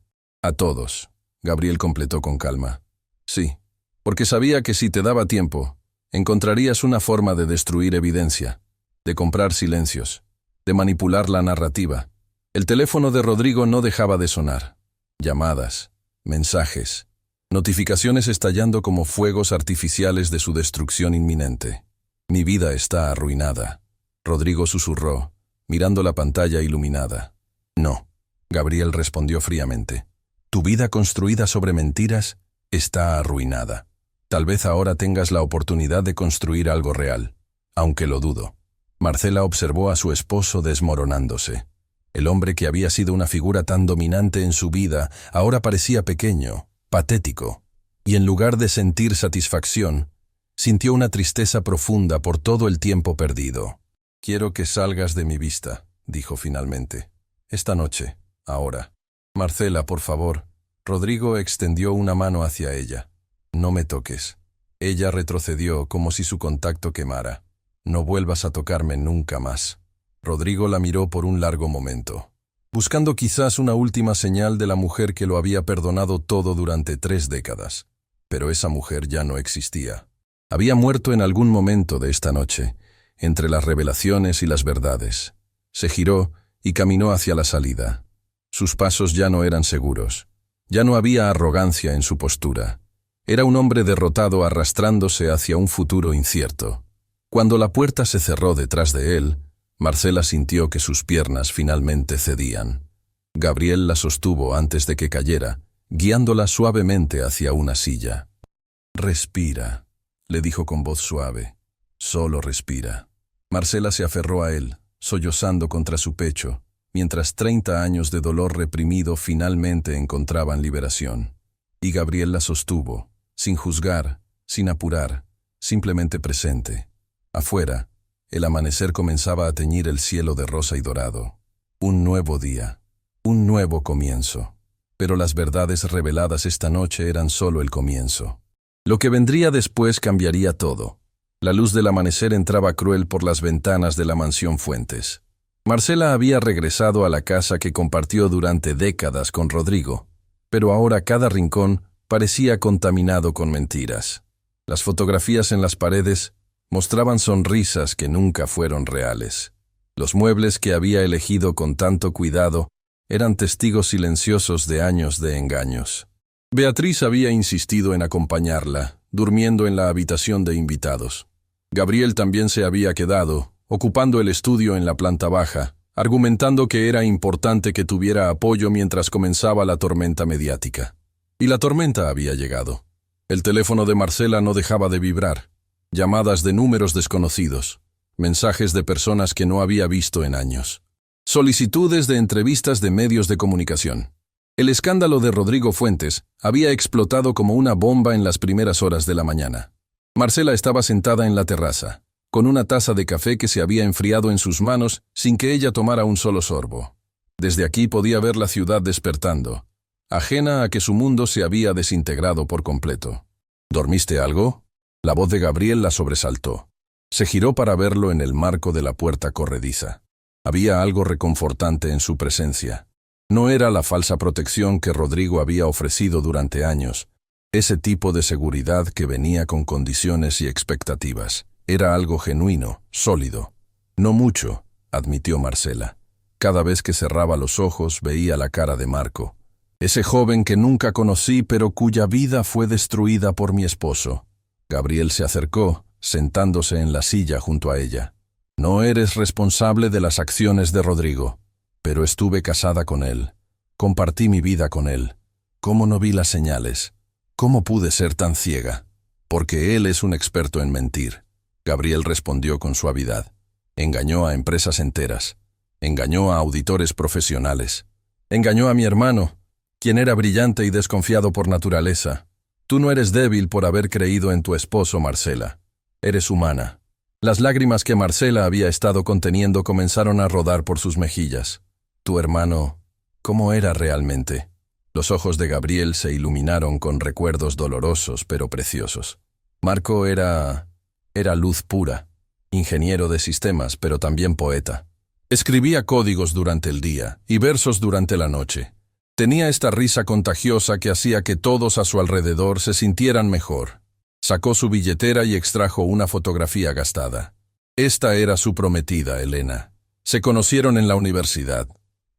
todos. Gabriel completó con calma. Sí, porque sabía que si te daba tiempo, encontrarías una forma de destruir evidencia, de comprar silencios, de manipular la narrativa. El teléfono de Rodrigo no dejaba de sonar. Llamadas, mensajes, notificaciones estallando como fuegos artificiales de su destrucción inminente. Mi vida está arruinada, Rodrigo susurró, mirando la pantalla iluminada. No, Gabriel respondió fríamente. Tu vida construida sobre mentiras está arruinada. Tal vez ahora tengas la oportunidad de construir algo real, aunque lo dudo. Marcela observó a su esposo desmoronándose. El hombre que había sido una figura tan dominante en su vida ahora parecía pequeño, patético, y en lugar de sentir satisfacción, sintió una tristeza profunda por todo el tiempo perdido. Quiero que salgas de mi vista, dijo finalmente. Esta noche, ahora. Marcela, por favor. Rodrigo extendió una mano hacia ella. No me toques. Ella retrocedió como si su contacto quemara. No vuelvas a tocarme nunca más. Rodrigo la miró por un largo momento, buscando quizás una última señal de la mujer que lo había perdonado todo durante 3 décadas. Pero esa mujer ya no existía. Había muerto en algún momento de esta noche, entre las revelaciones y las verdades. Se giró y caminó hacia la salida. Sus pasos ya no eran seguros. Ya no había arrogancia en su postura. Era un hombre derrotado arrastrándose hacia un futuro incierto. Cuando la puerta se cerró detrás de él, Marcela sintió que sus piernas finalmente cedían. Gabriel la sostuvo antes de que cayera, guiándola suavemente hacia una silla. Respira, le dijo con voz suave. Solo respira. Marcela se aferró a él, sollozando contra su pecho, mientras 30 años de dolor reprimido finalmente encontraban liberación. Y Gabriel la sostuvo, sin juzgar, sin apurar, simplemente presente. Afuera, el amanecer comenzaba a teñir el cielo de rosa y dorado. Un nuevo día, un nuevo comienzo. Pero las verdades reveladas esta noche eran solo el comienzo. Lo que vendría después cambiaría todo. La luz del amanecer entraba cruel por las ventanas de la mansión Fuentes. Marcela había regresado a la casa que compartió durante décadas con Rodrigo, pero ahora cada rincón parecía contaminado con mentiras. Las fotografías en las paredes mostraban sonrisas que nunca fueron reales. Los muebles que había elegido con tanto cuidado eran testigos silenciosos de años de engaños. Beatriz había insistido en acompañarla, durmiendo en la habitación de invitados. Gabriel también se había quedado, ocupando el estudio en la planta baja, argumentando que era importante que tuviera apoyo mientras comenzaba la tormenta mediática. Y la tormenta había llegado. El teléfono de Marcela no dejaba de vibrar. Llamadas de números desconocidos, mensajes de personas que no había visto en años. Solicitudes de entrevistas de medios de comunicación. El escándalo de Rodrigo Fuentes había explotado como una bomba en las primeras horas de la mañana. Marcela estaba sentada en la terraza, con una taza de café que se había enfriado en sus manos sin que ella tomara un solo sorbo. Desde aquí podía ver la ciudad despertando, ajena a que su mundo se había desintegrado por completo. ¿Dormiste algo? La voz de Gabriel la sobresaltó. Se giró para verlo en el marco de la puerta corrediza. Había algo reconfortante en su presencia. No era la falsa protección que Rodrigo había ofrecido durante años, ese tipo de seguridad que venía con condiciones y expectativas. Era algo genuino, sólido. No mucho, admitió Marcela. Cada vez que cerraba los ojos veía la cara de Marco. Ese joven que nunca conocí pero cuya vida fue destruida por mi esposo. Gabriel se acercó, sentándose en la silla junto a ella. No eres responsable de las acciones de Rodrigo, pero estuve casada con él. Compartí mi vida con él. ¿Cómo no vi las señales? ¿Cómo pude ser tan ciega? Porque él es un experto en mentir. Gabriel respondió con suavidad. Engañó a empresas enteras. Engañó a auditores profesionales. Engañó a mi hermano, quien era brillante y desconfiado por naturaleza. Tú no eres débil por haber creído en tu esposo, Marcela. Eres humana. Las lágrimas que Marcela había estado conteniendo comenzaron a rodar por sus mejillas. Tu hermano, ¿cómo era realmente? Los ojos de Gabriel se iluminaron con recuerdos dolorosos pero preciosos. Marco era luz pura, ingeniero de sistemas, pero también poeta. Escribía códigos durante el día y versos durante la noche. Tenía esta risa contagiosa que hacía que todos a su alrededor se sintieran mejor. Sacó su billetera y extrajo una fotografía gastada. Esta era su prometida, Elena. Se conocieron en la universidad.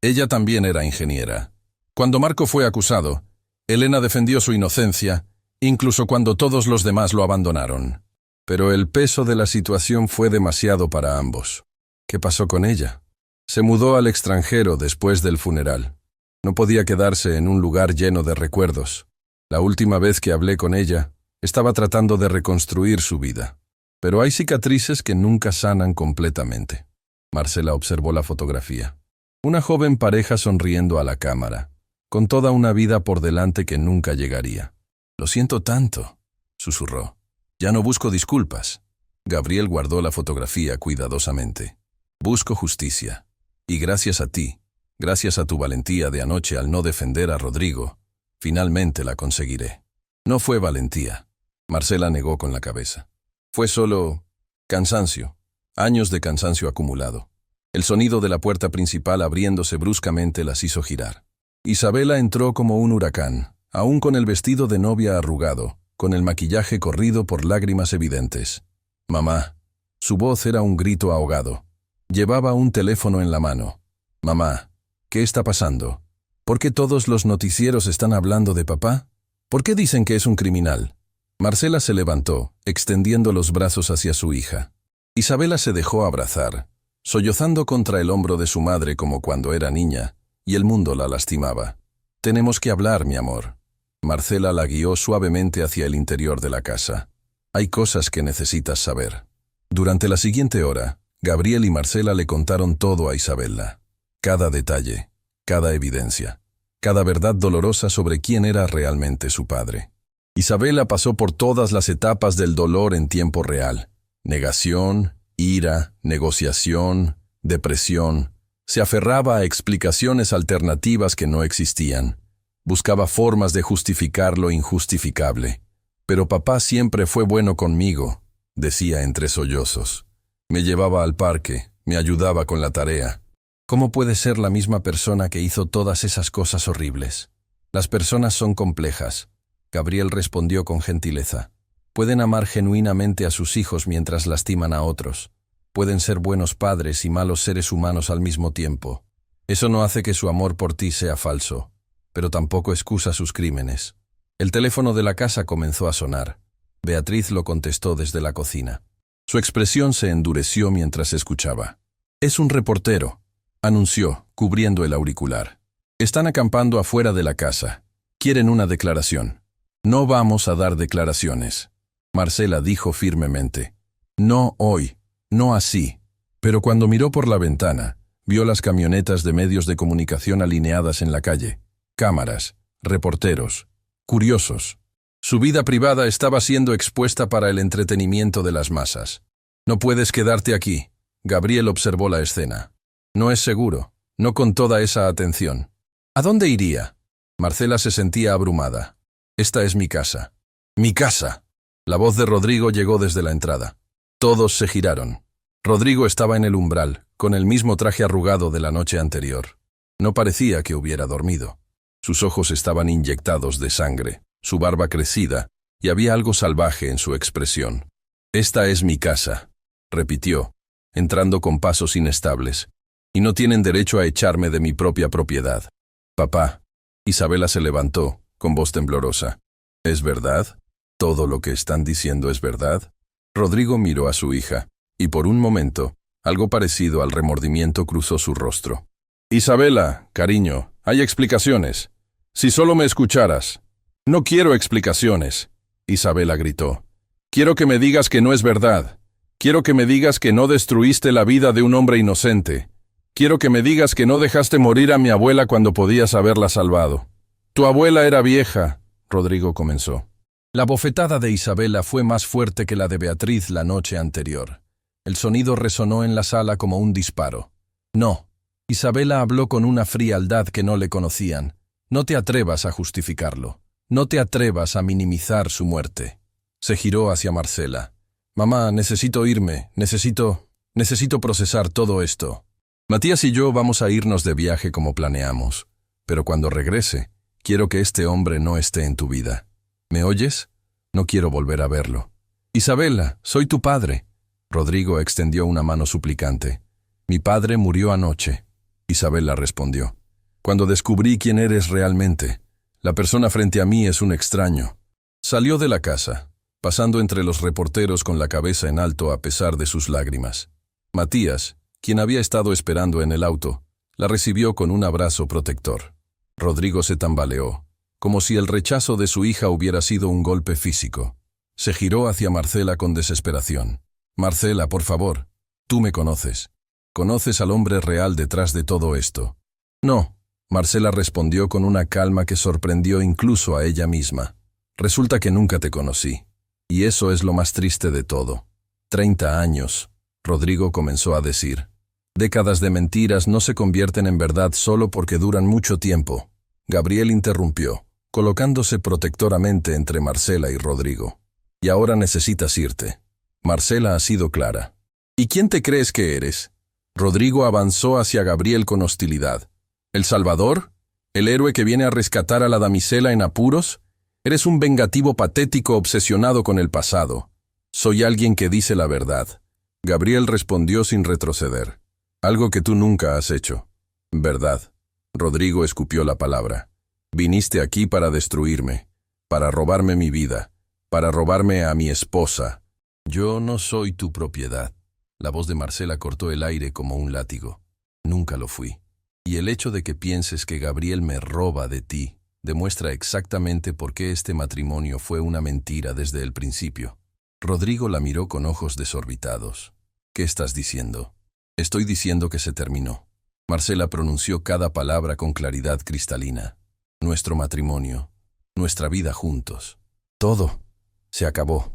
Ella también era ingeniera. Cuando Marco fue acusado, Elena defendió su inocencia, incluso cuando todos los demás lo abandonaron. Pero el peso de la situación fue demasiado para ambos. ¿Qué pasó con ella? Se mudó al extranjero después del funeral. No podía quedarse en un lugar lleno de recuerdos. La última vez que hablé con ella, estaba tratando de reconstruir su vida. Pero hay cicatrices que nunca sanan completamente. Marcela observó la fotografía. Una joven pareja sonriendo a la cámara, con toda una vida por delante que nunca llegaría. «Lo siento tanto», susurró. «Ya no busco disculpas». Gabriel guardó la fotografía cuidadosamente. «Busco justicia. Y gracias a ti, gracias a tu valentía de anoche al no defender a Rodrigo, finalmente la conseguiré». «No fue valentía», Marcela negó con la cabeza. «Fue solo cansancio, años de cansancio acumulado». El sonido de la puerta principal abriéndose bruscamente las hizo girar. Isabela entró como un huracán, aún con el vestido de novia arrugado, con el maquillaje corrido por lágrimas evidentes. «Mamá». Su voz era un grito ahogado. Llevaba un teléfono en la mano. «Mamá, ¿qué está pasando? ¿Por qué todos los noticieros están hablando de papá? ¿Por qué dicen que es un criminal?» Marcela se levantó, extendiendo los brazos hacia su hija. Isabela se dejó abrazar, sollozando contra el hombro de su madre como cuando era niña, y el mundo la lastimaba. «Tenemos que hablar, mi amor». Marcela la guió suavemente hacia el interior de la casa. «Hay cosas que necesitas saber». Durante la siguiente hora, Gabriel y Marcela le contaron todo a Isabela. Cada detalle, cada evidencia, cada verdad dolorosa sobre quién era realmente su padre. Isabela pasó por todas las etapas del dolor en tiempo real. Negación, ira, negociación, depresión. Se aferraba a explicaciones alternativas que no existían. Buscaba formas de justificar lo injustificable. «Pero papá siempre fue bueno conmigo», decía entre sollozos. «Me llevaba al parque, me ayudaba con la tarea». «¿Cómo puede ser la misma persona que hizo todas esas cosas horribles? Las personas son complejas», Gabriel respondió con gentileza. «Pueden amar genuinamente a sus hijos mientras lastiman a otros. Pueden ser buenos padres y malos seres humanos al mismo tiempo. Eso no hace que su amor por ti sea falso, pero tampoco excusa sus crímenes». El teléfono de la casa comenzó a sonar. Beatriz lo contestó desde la cocina. Su expresión se endureció mientras escuchaba. «Es un reportero», anunció, cubriendo el auricular. «Están acampando afuera de la casa. Quieren una declaración». «No vamos a dar declaraciones», Marcela dijo firmemente. «No hoy, no así». Pero cuando miró por la ventana, vio las camionetas de medios de comunicación alineadas en la calle. Cámaras, reporteros, curiosos. Su vida privada estaba siendo expuesta para el entretenimiento de las masas. «No puedes quedarte aquí», Gabriel observó la escena. «No es seguro, no con toda esa atención». «¿A dónde iría?» Marcela se sentía abrumada. «Esta es mi casa». «¿Mi casa?» La voz de Rodrigo llegó desde la entrada. Todos se giraron. Rodrigo estaba en el umbral, con el mismo traje arrugado de la noche anterior. No parecía que hubiera dormido. Sus ojos estaban inyectados de sangre, su barba crecida, y había algo salvaje en su expresión. «Esta es mi casa», repitió, entrando con pasos inestables, «y no tienen derecho a echarme de mi propia propiedad». «Papá». Isabela se levantó, con voz temblorosa. «¿Es verdad? ¿Todo lo que están diciendo es verdad?» Rodrigo miró a su hija, y por un momento, algo parecido al remordimiento cruzó su rostro. «Isabela, cariño, hay explicaciones. Si solo me escucharas». «No quiero explicaciones», Isabela gritó. «Quiero que me digas que no es verdad. Quiero que me digas que no destruiste la vida de un hombre inocente. Quiero que me digas que no dejaste morir a mi abuela cuando podías haberla salvado». «Tu abuela era vieja», Rodrigo comenzó. La bofetada de Isabela fue más fuerte que la de Beatriz la noche anterior. El sonido resonó en la sala como un disparo. «No». Isabela habló con una frialdad que no le conocían. No te atrevas a justificarlo. No te atrevas a minimizar su muerte. Se giró hacia Marcela. Mamá, necesito irme. Necesito procesar todo esto. Matías y yo vamos a irnos de viaje como planeamos. Pero cuando regrese, quiero que este hombre no esté en tu vida. ¿Me oyes? No quiero volver a verlo. Isabela, soy tu padre. Rodrigo extendió una mano suplicante. Mi padre murió anoche. Isabela respondió. Cuando descubrí quién eres realmente, la persona frente a mí es un extraño. Salió de la casa, pasando entre los reporteros con la cabeza en alto a pesar de sus lágrimas. Matías, quien había estado esperando en el auto, la recibió con un abrazo protector. Rodrigo se tambaleó, como si el rechazo de su hija hubiera sido un golpe físico. Se giró hacia Marcela con desesperación. Marcela, por favor, tú me conoces. ¿Conoces al hombre real detrás de todo esto? No, Marcela respondió con una calma que sorprendió incluso a ella misma. Resulta que nunca te conocí. Y eso es lo más triste de todo. 30 años, Rodrigo comenzó a decir. Décadas de mentiras no se convierten en verdad solo porque duran mucho tiempo. Gabriel interrumpió, colocándose protectoramente entre Marcela y Rodrigo. Y ahora necesitas irte. Marcela ha sido clara. ¿Y quién te crees que eres? Rodrigo avanzó hacia Gabriel con hostilidad. ¿El Salvador? ¿El héroe que viene a rescatar a la damisela en apuros? Eres un vengativo patético obsesionado con el pasado. Soy alguien que dice la verdad. Gabriel respondió sin retroceder. Algo que tú nunca has hecho. Verdad. Rodrigo escupió la palabra. Viniste aquí para destruirme, para robarme mi vida, para robarme a mi esposa. Yo no soy tu propiedad. La voz de Marcela cortó el aire como un látigo. Nunca lo fui. Y el hecho de que pienses que Gabriel me roba de ti demuestra exactamente por qué este matrimonio fue una mentira desde el principio. Rodrigo la miró con ojos desorbitados. ¿Qué estás diciendo? Estoy diciendo que se terminó. Marcela pronunció cada palabra con claridad cristalina. Nuestro matrimonio, nuestra vida juntos. Todo se acabó.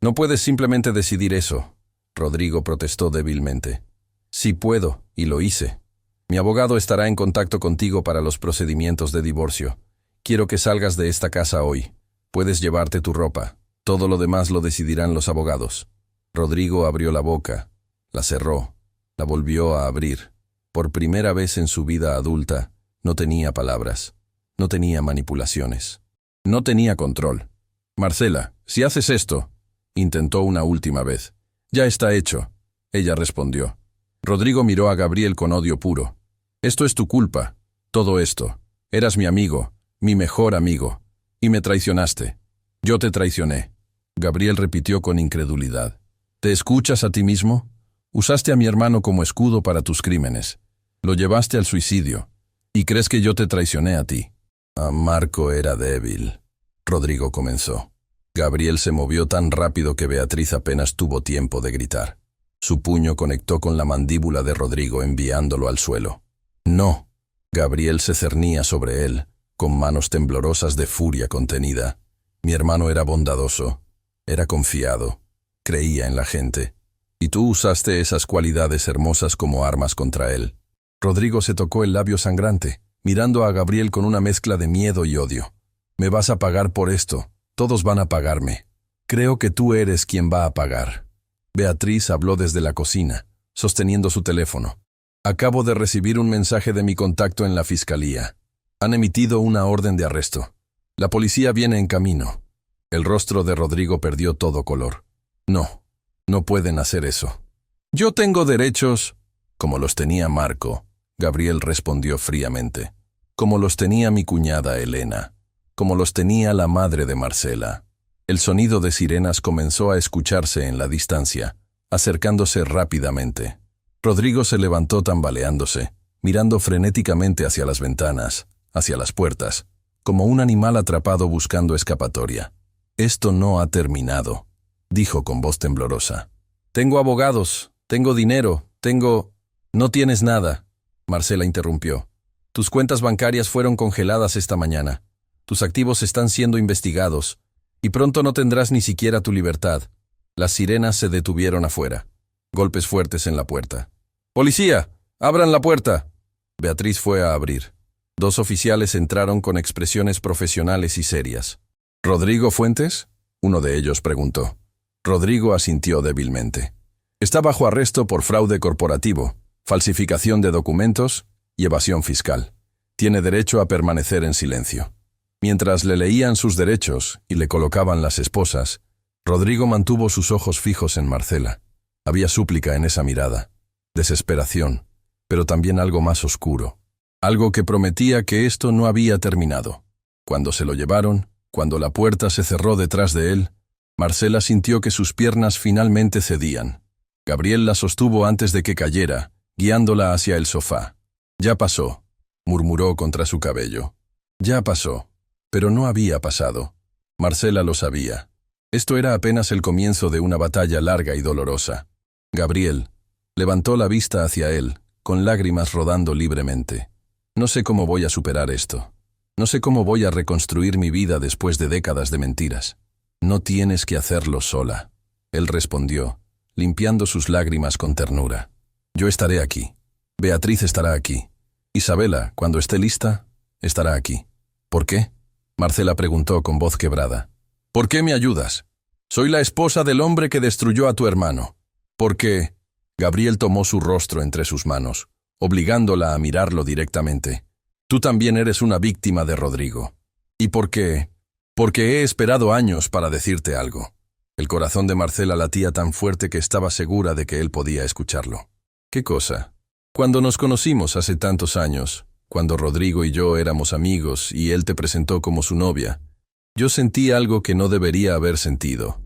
No puedes simplemente decidir eso. Rodrigo protestó débilmente. Sí puedo, y lo hice. Mi abogado estará en contacto contigo para los procedimientos de divorcio. Quiero que salgas de esta casa hoy. Puedes llevarte tu ropa. Todo lo demás lo decidirán los abogados. Rodrigo abrió la boca, la cerró, la volvió a abrir. Por primera vez en su vida adulta, no tenía palabras, no tenía manipulaciones, no tenía control. Marcela, si haces esto, intentó una última vez. Ya está hecho, ella respondió. Rodrigo miró a Gabriel con odio puro. Esto es tu culpa, todo esto. Eras mi amigo, mi mejor amigo, y me traicionaste. Yo te traicioné. Gabriel repitió con incredulidad. ¿Te escuchas a ti mismo? Usaste a mi hermano como escudo para tus crímenes. Lo llevaste al suicidio. ¿Y crees que yo te traicioné a ti? Marco era débil. Rodrigo comenzó. Gabriel se movió tan rápido que Beatriz apenas tuvo tiempo de gritar. Su puño conectó con la mandíbula de Rodrigo enviándolo al suelo. No. Gabriel se cernía sobre él, con manos temblorosas de furia contenida. Mi hermano era bondadoso, era confiado, creía en la gente. Y tú usaste esas cualidades hermosas como armas contra él. Rodrigo se tocó el labio sangrante, mirando a Gabriel con una mezcla de miedo y odio. Me vas a pagar por esto. Todos van a pagarme. Creo que tú eres quien va a pagar. Beatriz habló desde la cocina, sosteniendo su teléfono. Acabo de recibir un mensaje de mi contacto en la fiscalía. Han emitido una orden de arresto. La policía viene en camino. El rostro de Rodrigo perdió todo color. No, no pueden hacer eso. Yo tengo derechos, como los tenía Marco. Gabriel respondió fríamente. Como los tenía mi cuñada Elena. Como los tenía la madre de Marcela. El sonido de sirenas comenzó a escucharse en la distancia, acercándose rápidamente. Rodrigo se levantó tambaleándose, mirando frenéticamente hacia las ventanas, hacia las puertas, como un animal atrapado buscando escapatoria. Esto no ha terminado, dijo con voz temblorosa. Tengo abogados, tengo dinero, No tienes nada, Marcela interrumpió. Tus cuentas bancarias fueron congeladas esta mañana. Tus activos están siendo investigados, y pronto no tendrás ni siquiera tu libertad. Las sirenas se detuvieron afuera. Golpes fuertes en la puerta. ¡Policía! ¡Abran la puerta! Beatriz fue a abrir. Dos oficiales entraron con expresiones profesionales y serias. ¿Rodrigo Fuentes? Uno de ellos preguntó. Rodrigo asintió débilmente. Está bajo arresto por fraude corporativo, falsificación de documentos y evasión fiscal. Tiene derecho a permanecer en silencio. Mientras le leían sus derechos y le colocaban las esposas, Rodrigo mantuvo sus ojos fijos en Marcela. Había súplica en esa mirada, desesperación, pero también algo más oscuro. Algo que prometía que esto no había terminado. Cuando se lo llevaron, cuando la puerta se cerró detrás de él, Marcela sintió que sus piernas finalmente cedían. Gabriel la sostuvo antes de que cayera, guiándola hacia el sofá. «Ya pasó», murmuró contra su cabello. «Ya pasó». Pero no había pasado. Marcela lo sabía. Esto era apenas el comienzo de una batalla larga y dolorosa. Gabriel levantó la vista hacia él, con lágrimas rodando libremente. «No sé cómo voy a superar esto. No sé cómo voy a reconstruir mi vida después de décadas de mentiras». «No tienes que hacerlo sola», él respondió, limpiando sus lágrimas con ternura. «Yo estaré aquí. Beatriz estará aquí. Isabela, cuando esté lista, estará aquí». «¿Por qué?», Marcela preguntó con voz quebrada. «¿Por qué me ayudas? Soy la esposa del hombre que destruyó a tu hermano». «¿Por qué?». Gabriel tomó su rostro entre sus manos, obligándola a mirarlo directamente. «Tú también eres una víctima de Rodrigo». «¿Y por qué?». «Porque he esperado años para decirte algo». El corazón de Marcela latía tan fuerte que estaba segura de que él podía escucharlo. «¿Qué cosa?». «Cuando nos conocimos hace tantos años, cuando Rodrigo y yo éramos amigos y él te presentó como su novia, yo sentí algo que no debería haber sentido.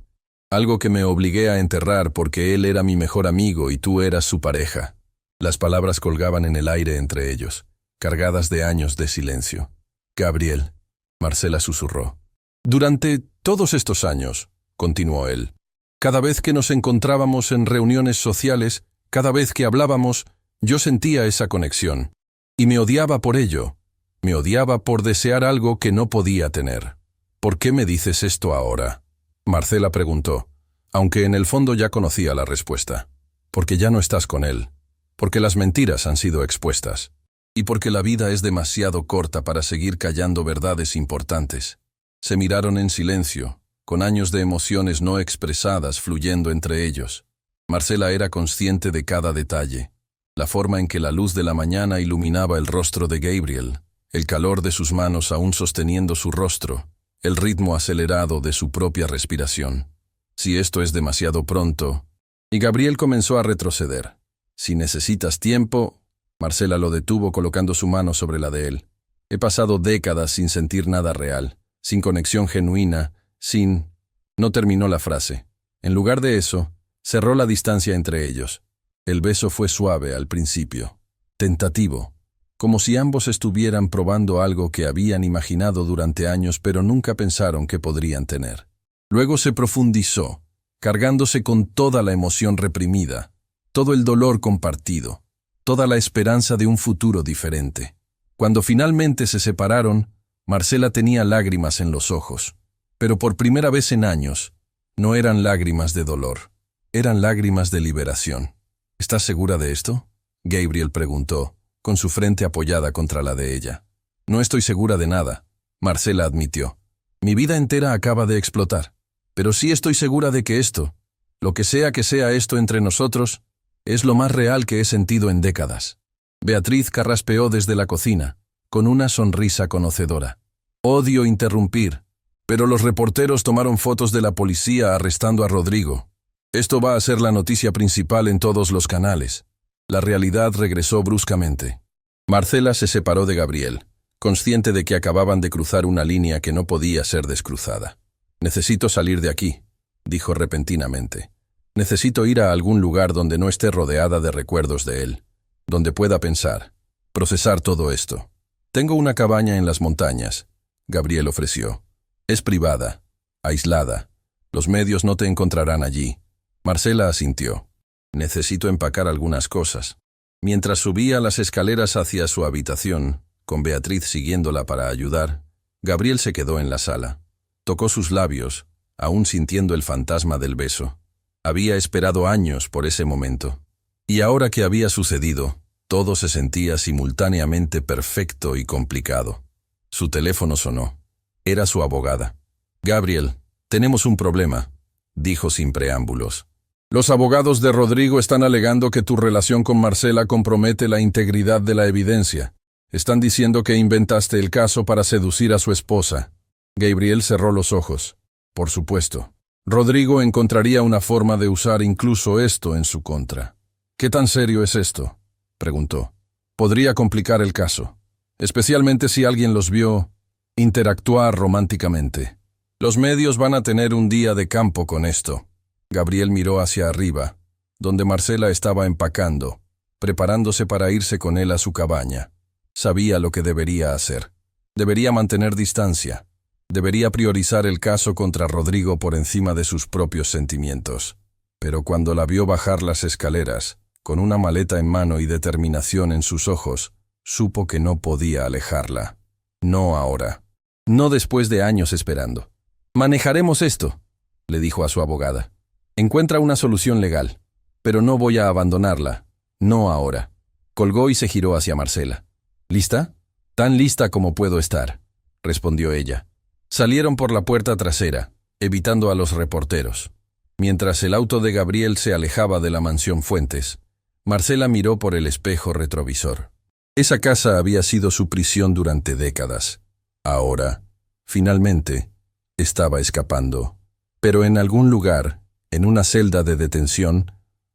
Algo que me obligué a enterrar porque él era mi mejor amigo y tú eras su pareja». Las palabras colgaban en el aire entre ellos, cargadas de años de silencio. «Gabriel», Marcela susurró. «Durante todos estos años», continuó él, «cada vez que nos encontrábamos en reuniones sociales, cada vez que hablábamos, yo sentía esa conexión. Y me odiaba por ello. Me odiaba por desear algo que no podía tener». «¿Por qué me dices esto ahora?», Marcela preguntó, aunque en el fondo ya conocía la respuesta. «Porque ya no estás con él. Porque las mentiras han sido expuestas. Y porque la vida es demasiado corta para seguir callando verdades importantes». Se miraron en silencio, con años de emociones no expresadas fluyendo entre ellos. Marcela era consciente de cada detalle. La forma en que la luz de la mañana iluminaba el rostro de Gabriel, el calor de sus manos aún sosteniendo su rostro, el ritmo acelerado de su propia respiración. «Si esto es demasiado pronto». Y Gabriel comenzó a retroceder. «Si necesitas tiempo», Marcela lo detuvo colocando su mano sobre la de él. «He pasado décadas sin sentir nada real, sin conexión genuina, sin...». No terminó la frase. En lugar de eso, cerró la distancia entre ellos. El beso fue suave al principio, tentativo, como si ambos estuvieran probando algo que habían imaginado durante años pero nunca pensaron que podrían tener. Luego se profundizó, cargándose con toda la emoción reprimida, todo el dolor compartido, toda la esperanza de un futuro diferente. Cuando finalmente se separaron, Marcela tenía lágrimas en los ojos, pero por primera vez en años, no eran lágrimas de dolor, eran lágrimas de liberación. «¿Estás segura de esto?», Gabriel preguntó, con su frente apoyada contra la de ella. «No estoy segura de nada», Marcela admitió. «Mi vida entera acaba de explotar, pero sí estoy segura de que esto, lo que sea esto entre nosotros, es lo más real que he sentido en décadas». Beatriz carraspeó desde la cocina, con una sonrisa conocedora. «Odio interrumpir, pero los reporteros tomaron fotos de la policía arrestando a Rodrigo. Esto va a ser la noticia principal en todos los canales». La realidad regresó bruscamente. Marcela se separó de Gabriel, consciente de que acababan de cruzar una línea que no podía ser descruzada. «Necesito salir de aquí», dijo repentinamente. «Necesito ir a algún lugar donde no esté rodeada de recuerdos de él, donde pueda pensar, procesar todo esto. Tengo una cabaña en las montañas», Gabriel ofreció. «Es privada, aislada. Los medios no te encontrarán allí». Marcela asintió. «Necesito empacar algunas cosas». Mientras subía las escaleras hacia su habitación, con Beatriz siguiéndola para ayudar, Gabriel se quedó en la sala. Tocó sus labios, aún sintiendo el fantasma del beso. Había esperado años por ese momento. Y ahora que había sucedido, Todo se sentía simultáneamente perfecto y complicado. Su teléfono sonó. Era su abogada. «Gabriel, tenemos un problema», dijo sin preámbulos. «Los abogados de Rodrigo están alegando que tu relación con Marcela compromete la integridad de la evidencia. Están diciendo que inventaste el caso para seducir a su esposa». Gabriel cerró los ojos. Por supuesto. Rodrigo encontraría una forma de usar incluso esto en su contra. «¿Qué tan serio es esto?», preguntó. «Podría complicar el caso, especialmente si alguien los vio interactuar románticamente. Los medios van a tener un día de campo con esto». Gabriel miró hacia arriba, donde Marcela estaba empacando, preparándose para irse con él a su cabaña. Sabía lo que debería hacer. Debería mantener distancia. Debería priorizar el caso contra Rodrigo por encima de sus propios sentimientos. Pero cuando la vio bajar las escaleras, con una maleta en mano y determinación en sus ojos, supo que no podía alejarla. No ahora. No después de años esperando. «Manejaremos esto», le dijo a su abogada. «Encuentra una solución legal, pero no voy a abandonarla. No ahora». Colgó y se giró hacia Marcela. «¿Lista?» «Tan lista como puedo estar», respondió ella. Salieron por la puerta trasera, evitando a los reporteros. Mientras el auto de Gabriel se alejaba de la mansión Fuentes, Marcela miró por el espejo retrovisor. Esa casa había sido su prisión durante décadas. Ahora, finalmente, estaba escapando. Pero en algún lugar, en una celda de detención,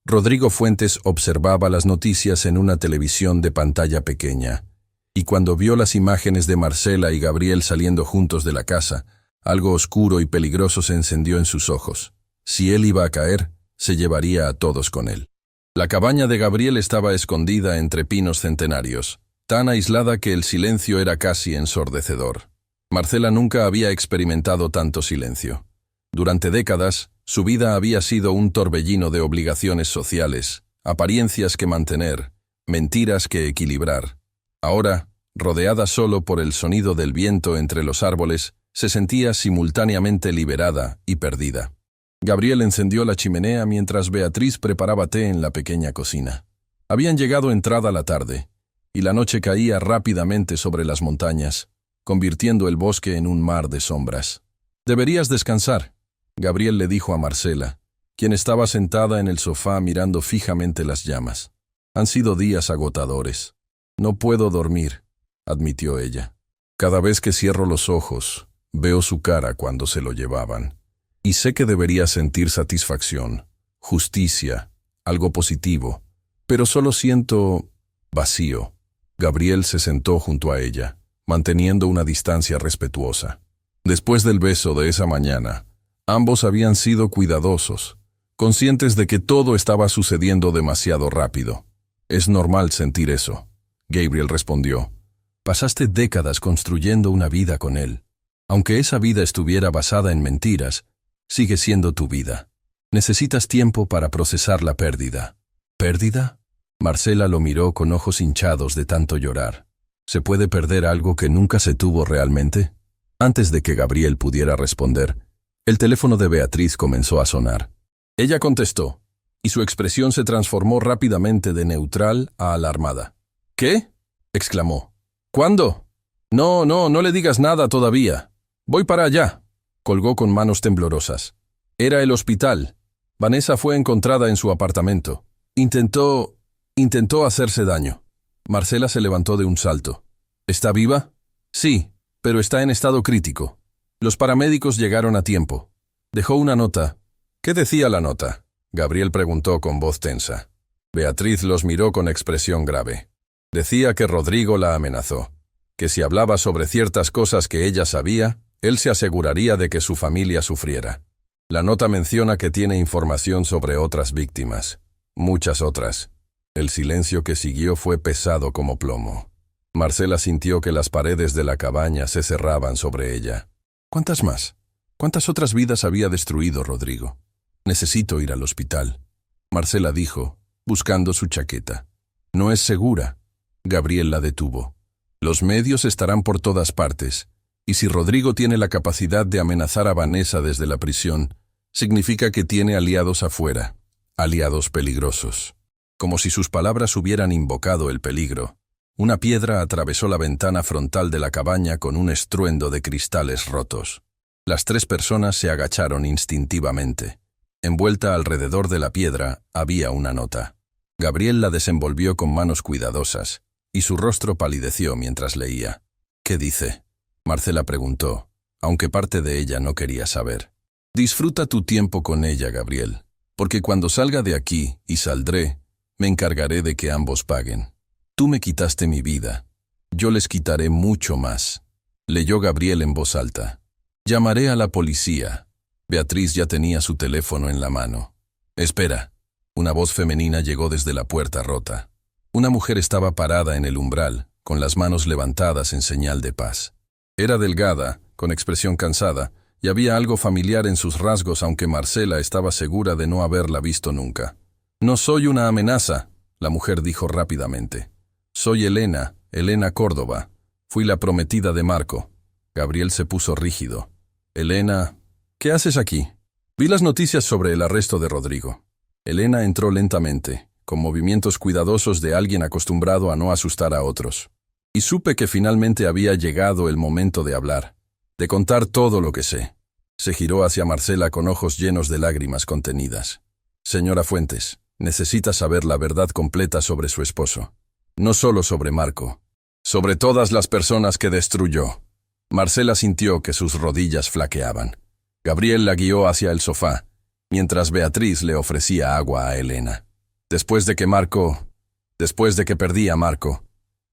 Rodrigo Fuentes observaba las noticias en una televisión de pantalla pequeña. Y cuando vio las imágenes de Marcela y Gabriel saliendo juntos de la casa, algo oscuro y peligroso se encendió en sus ojos. Si él iba a caer, se llevaría a todos con él. La cabaña de Gabriel estaba escondida entre pinos centenarios, tan aislada que el silencio era casi ensordecedor. Marcela nunca había experimentado tanto silencio. Durante décadas, su vida había sido un torbellino de obligaciones sociales, apariencias que mantener, mentiras que equilibrar. Ahora, rodeada solo por el sonido del viento entre los árboles, se sentía simultáneamente liberada y perdida. Gabriel encendió la chimenea mientras Beatriz preparaba té en la pequeña cocina. Habían llegado entrada la tarde, y la noche caía rápidamente sobre las montañas, convirtiendo el bosque en un mar de sombras. «Deberías descansar», Gabriel le dijo a Marcela, quien estaba sentada en el sofá mirando fijamente las llamas. «Han sido días agotadores». «No puedo dormir», admitió ella. «Cada vez que cierro los ojos, veo su cara cuando se lo llevaban. Y sé que debería sentir satisfacción, justicia, algo positivo, pero solo siento vacío». Gabriel se sentó junto a ella, manteniendo una distancia respetuosa. Después del beso de esa mañana, ambos habían sido cuidadosos, conscientes de que todo estaba sucediendo demasiado rápido. «Es normal sentir eso», Gabriel respondió. «Pasaste décadas construyendo una vida con él. Aunque esa vida estuviera basada en mentiras, sigue siendo tu vida. Necesitas tiempo para procesar la pérdida». «¿Pérdida?». Marcela lo miró con ojos hinchados de tanto llorar. «¿Se puede perder algo que nunca se tuvo realmente?». Antes de que Gabriel pudiera responder, el teléfono de Beatriz comenzó a sonar. Ella contestó, y su expresión se transformó rápidamente de neutral a alarmada. «¿Qué?», exclamó. «¿Cuándo?». No le digas nada todavía. Voy para allá», colgó con manos temblorosas. «Era el hospital. Vanessa fue encontrada en su apartamento. Intentó hacerse daño». Marcela se levantó de un salto. «¿Está viva?». «Sí, pero está en estado crítico. Los paramédicos llegaron a tiempo. Dejó una nota». «¿Qué decía la nota?», Gabriel preguntó con voz tensa. Beatriz los miró con expresión grave. Decía que Rodrigo la amenazó, que si hablaba sobre ciertas cosas que ella sabía, él se aseguraría de que su familia sufriera. La nota menciona que tiene información sobre otras víctimas, muchas otras. El silencio que siguió fue pesado como plomo. Marcela sintió que las paredes de la cabaña se cerraban sobre ella. ¿Cuántas más? ¿Cuántas otras vidas había destruido Rodrigo? «Necesito ir al hospital», Marcela dijo, buscando su chaqueta. «No es segura». Gabriel la detuvo. «Los medios estarán por todas partes, y si Rodrigo tiene la capacidad de amenazar a Vanessa desde la prisión, significa que tiene aliados afuera, aliados peligrosos». Como si sus palabras hubieran invocado el peligro. Una piedra atravesó la ventana frontal de la cabaña con un estruendo de cristales rotos. Las 3 personas se agacharon instintivamente. Envuelta alrededor de la piedra había una nota. Gabriel la desenvolvió con manos cuidadosas, y su rostro palideció mientras leía. «¿Qué dice?», Marcela preguntó, aunque parte de ella no quería saber. «Disfruta tu tiempo con ella, Gabriel, porque cuando salga de aquí, y saldré, me encargaré de que ambos paguen. Tú me quitaste mi vida. Yo les quitaré mucho más», leyó Gabriel en voz alta. «Llamaré a la policía». Beatriz ya tenía su teléfono en la mano. «Espera». Una voz femenina llegó desde la puerta rota. Una mujer estaba parada en el umbral, con las manos levantadas en señal de paz. Era delgada, con expresión cansada, y había algo familiar en sus rasgos, aunque Marcela estaba segura de no haberla visto nunca. «No soy una amenaza», la mujer dijo rápidamente. «Soy Elena Córdoba. Fui la prometida de Marco». Gabriel se puso rígido. «Elena, ¿qué haces aquí?» «Vi las noticias sobre el arresto de Rodrigo». Elena entró lentamente, con movimientos cuidadosos de alguien acostumbrado a no asustar a otros. Y supe que finalmente había llegado el momento de hablar, de contar todo lo que sé. Se giró hacia Marcela con ojos llenos de lágrimas contenidas. «Señora Fuentes, necesita saber la verdad completa sobre su esposo. No solo sobre Marco, sobre todas las personas que destruyó». Marcela sintió que sus rodillas flaqueaban. Gabriel la guió hacia el sofá, mientras Beatriz le ofrecía agua a Elena. Después de que perdí a Marco,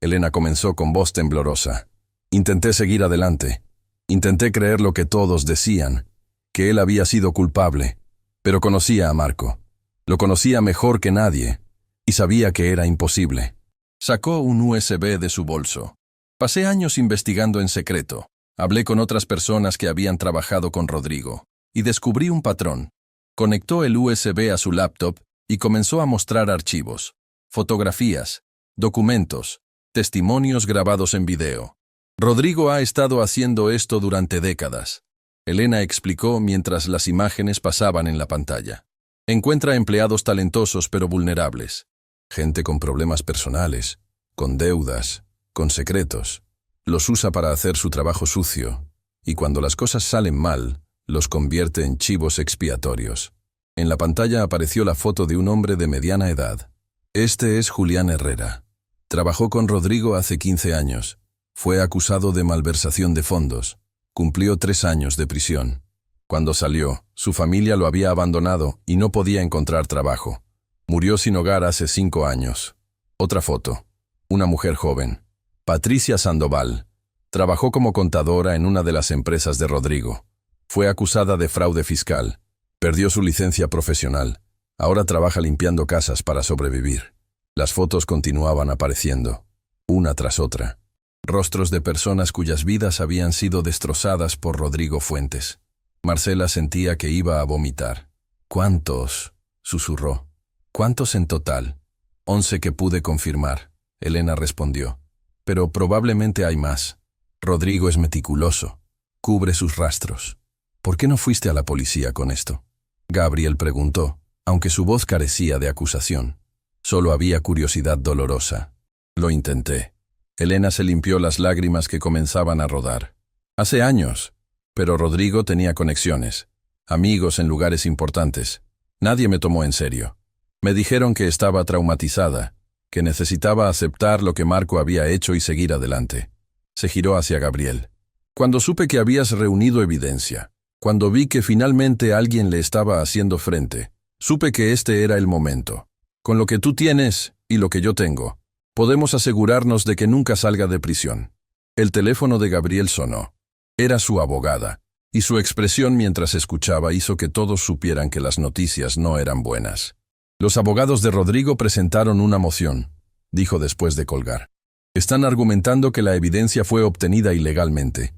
Elena comenzó con voz temblorosa. Intenté seguir adelante. Intenté creer lo que todos decían, que él había sido culpable, pero conocía a Marco. Lo conocía mejor que nadie, y sabía que era imposible. Sacó un USB de su bolso. Pasé años investigando en secreto. Hablé con otras personas que habían trabajado con Rodrigo, y descubrí un patrón. Conectó el USB a su laptop y comenzó a mostrar archivos, fotografías, documentos, testimonios grabados en video. Rodrigo ha estado haciendo esto durante décadas. Elena explicó mientras las imágenes pasaban en la pantalla. Encuentra empleados talentosos pero vulnerables. Gente con problemas personales, con deudas, con secretos. Los usa para hacer su trabajo sucio, y cuando las cosas salen mal, los convierte en chivos expiatorios. En la pantalla apareció la foto de un hombre de mediana edad. Este es Julián Herrera. Trabajó con Rodrigo hace 15 años. Fue acusado de malversación de fondos. Cumplió 3 años de prisión. Cuando salió, su familia lo había abandonado y no podía encontrar trabajo. Murió sin hogar hace 5 años. Otra foto. Una mujer joven. Patricia Sandoval. Trabajó como contadora en una de las empresas de Rodrigo. Fue acusada de fraude fiscal. Perdió su licencia profesional. Ahora trabaja limpiando casas para sobrevivir. Las fotos continuaban apareciendo, una tras otra. Rostros de personas cuyas vidas habían sido destrozadas por Rodrigo Fuentes. Marcela sentía que iba a vomitar. «¿Cuántos?», susurró. «¿Cuántos en total?» 11 que pude confirmar, Elena respondió. «Pero probablemente hay más. Rodrigo es meticuloso. Cubre sus rastros. ¿Por qué no fuiste a la policía con esto?», Gabriel preguntó, aunque su voz carecía de acusación. Solo había curiosidad dolorosa. «Lo intenté». Elena se limpió las lágrimas que comenzaban a rodar. «Hace años. Pero Rodrigo tenía conexiones, amigos en lugares importantes. Nadie me tomó en serio. Me dijeron que estaba traumatizada, que necesitaba aceptar lo que Marco había hecho y seguir adelante». Se giró hacia Gabriel. «Cuando supe que habías reunido evidencia, cuando vi que finalmente alguien le estaba haciendo frente, supe que este era el momento. Con lo que tú tienes y lo que yo tengo, podemos asegurarnos de que nunca salga de prisión». El teléfono de Gabriel sonó. Era su abogada, y su expresión mientras escuchaba hizo que todos supieran que las noticias no eran buenas. «Los abogados de Rodrigo presentaron una moción», dijo después de colgar. «Están argumentando que la evidencia fue obtenida ilegalmente,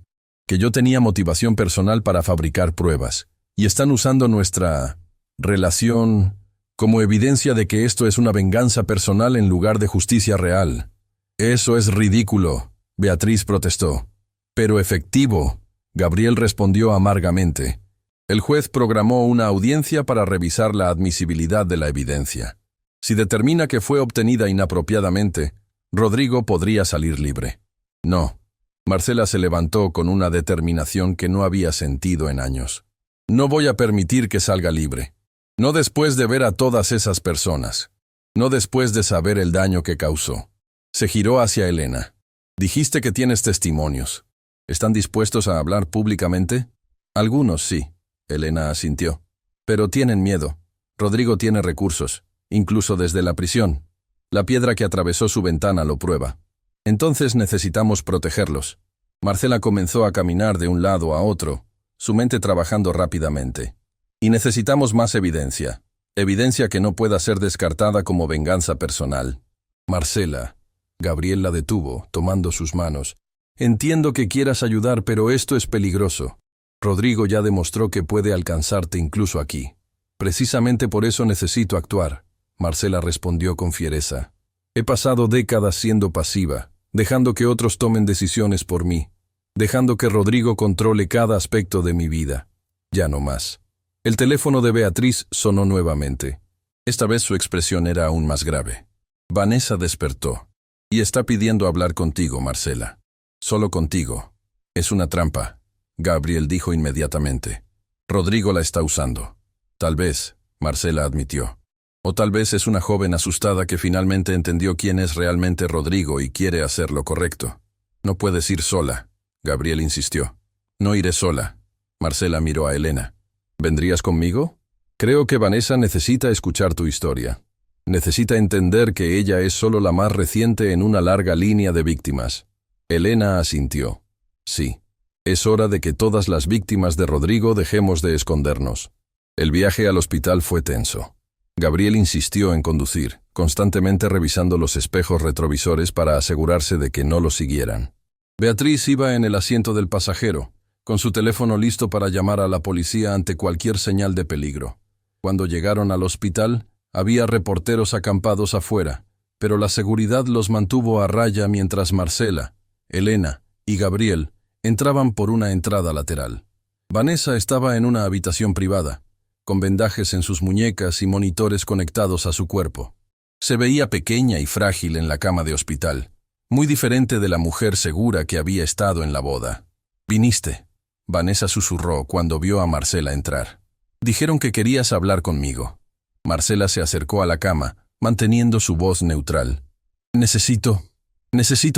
que yo tenía motivación personal para fabricar pruebas, y están usando nuestra relación como evidencia de que esto es una venganza personal en lugar de justicia real». «Eso es ridículo», Beatriz protestó. «Pero efectivo», Gabriel respondió amargamente. El juez programó una audiencia para revisar la admisibilidad de la evidencia. Si determina que fue obtenida inapropiadamente, Rodrigo podría salir libre. No. Marcela se levantó con una determinación que no había sentido en años. No voy a permitir que salga libre. No después de ver a todas esas personas. No después de saber el daño que causó. Se giró hacia Elena. Dijiste que tienes testimonios. ¿Están dispuestos a hablar públicamente? Algunos sí. Elena asintió. Pero tienen miedo. Rodrigo tiene recursos, incluso desde la prisión. La piedra que atravesó su ventana lo prueba. Entonces necesitamos protegerlos. Marcela comenzó a caminar de un lado a otro, su mente trabajando rápidamente. Y necesitamos más evidencia. Evidencia que no pueda ser descartada como venganza personal. Marcela. Gabriel la detuvo, tomando sus manos. Entiendo que quieras ayudar, pero esto es peligroso. Rodrigo ya demostró que puede alcanzarte incluso aquí. Precisamente por eso necesito actuar. Marcela respondió con fiereza. He pasado décadas siendo pasiva, dejando que otros tomen decisiones por mí, dejando que Rodrigo controle cada aspecto de mi vida. Ya no más. El teléfono de Beatriz sonó nuevamente. Esta vez su expresión era aún más grave. Vanessa despertó. Y está pidiendo hablar contigo, Marcela. Solo contigo. Es una trampa, Gabriel dijo inmediatamente. Rodrigo la está usando. Tal vez, Marcela admitió. O tal vez es una joven asustada que finalmente entendió quién es realmente Rodrigo y quiere hacer lo correcto. No puedes ir sola, Gabriel insistió. No iré sola. Marcela miró a Elena. ¿Vendrías conmigo? Creo que Vanessa necesita escuchar tu historia. Necesita entender que ella es solo la más reciente en una larga línea de víctimas. Elena asintió. Sí. Es hora de que todas las víctimas de Rodrigo dejemos de escondernos. El viaje al hospital fue tenso. Gabriel insistió en conducir, constantemente revisando los espejos retrovisores para asegurarse de que no lo siguieran. Beatriz iba en el asiento del pasajero, con su teléfono listo para llamar a la policía ante cualquier señal de peligro. Cuando llegaron al hospital, había reporteros acampados afuera, pero la seguridad los mantuvo a raya mientras Marcela, Elena y Gabriel entraban por una entrada lateral. Vanessa estaba en una habitación privada, con vendajes en sus muñecas y monitores conectados a su cuerpo. Se veía pequeña y frágil en la cama de hospital, muy diferente de la mujer segura que había estado en la boda. «¿Viniste?», Vanessa susurró cuando vio a Marcela entrar. «Dijeron que querías hablar conmigo». Marcela se acercó a la cama, manteniendo su voz neutral. Necesito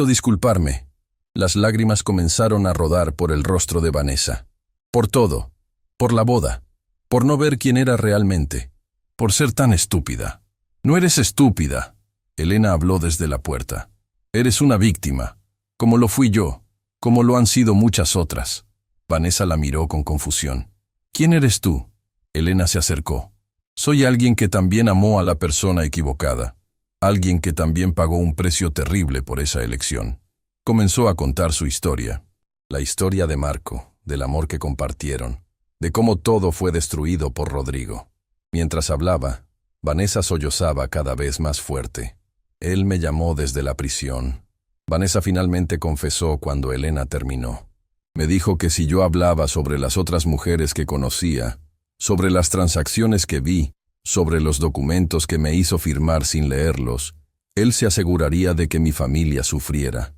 disculparme». Las lágrimas comenzaron a rodar por el rostro de Vanessa. Por todo. Por la boda. Por no ver quién era realmente. Por ser tan estúpida. No eres estúpida. Elena habló desde la puerta. Eres una víctima. Como lo fui yo. Como lo han sido muchas otras. Vanessa la miró con confusión. ¿Quién eres tú? Elena se acercó. Soy alguien que también amó a la persona equivocada. Alguien que también pagó un precio terrible por esa elección. Comenzó a contar su historia. La historia de Marco, del amor que compartieron, de cómo todo fue destruido por Rodrigo. Mientras hablaba, Vanessa sollozaba cada vez más fuerte. Él me llamó desde la prisión. Vanessa finalmente confesó cuando Elena terminó. Me dijo que si yo hablaba sobre las otras mujeres que conocía, sobre las transacciones que vi, sobre los documentos que me hizo firmar sin leerlos, él se aseguraría de que mi familia sufriera.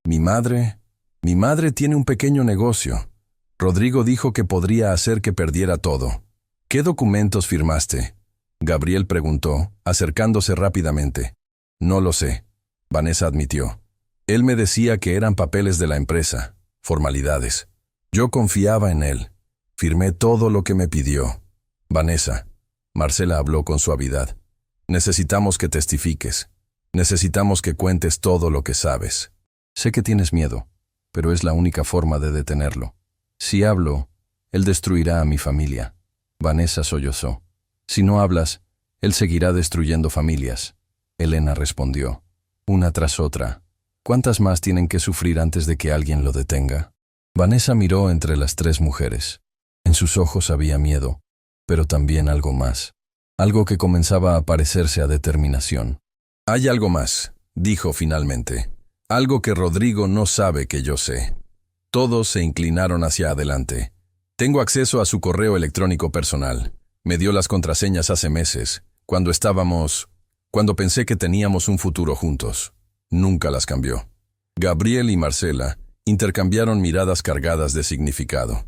Mi madre tiene un pequeño negocio. Rodrigo dijo que podría hacer que perdiera todo. ¿Qué documentos firmaste? Gabriel preguntó, acercándose rápidamente. No lo sé, Vanessa admitió. Él me decía que eran papeles de la empresa, formalidades. Yo confiaba en él. Firmé todo lo que me pidió. Vanessa, Marcela habló con suavidad. Necesitamos que testifiques. Necesitamos que cuentes todo lo que sabes. Sé que tienes miedo, pero es la única forma de detenerlo. Si hablo, él destruirá a mi familia. Vanessa sollozó. Si no hablas, él seguirá destruyendo familias. Elena respondió, una tras otra. ¿Cuántas más tienen que sufrir antes de que alguien lo detenga? Vanessa miró entre las tres mujeres. En sus ojos había miedo, pero también algo más. Algo que comenzaba a parecerse a determinación. Hay algo más, dijo finalmente. Algo que Rodrigo no sabe que yo sé. Todos se inclinaron hacia adelante. Tengo acceso a su correo electrónico personal. Me dio las contraseñas hace meses, cuando cuando pensé que teníamos un futuro juntos. Nunca las cambió. Gabriel y Marcela intercambiaron miradas cargadas de significado.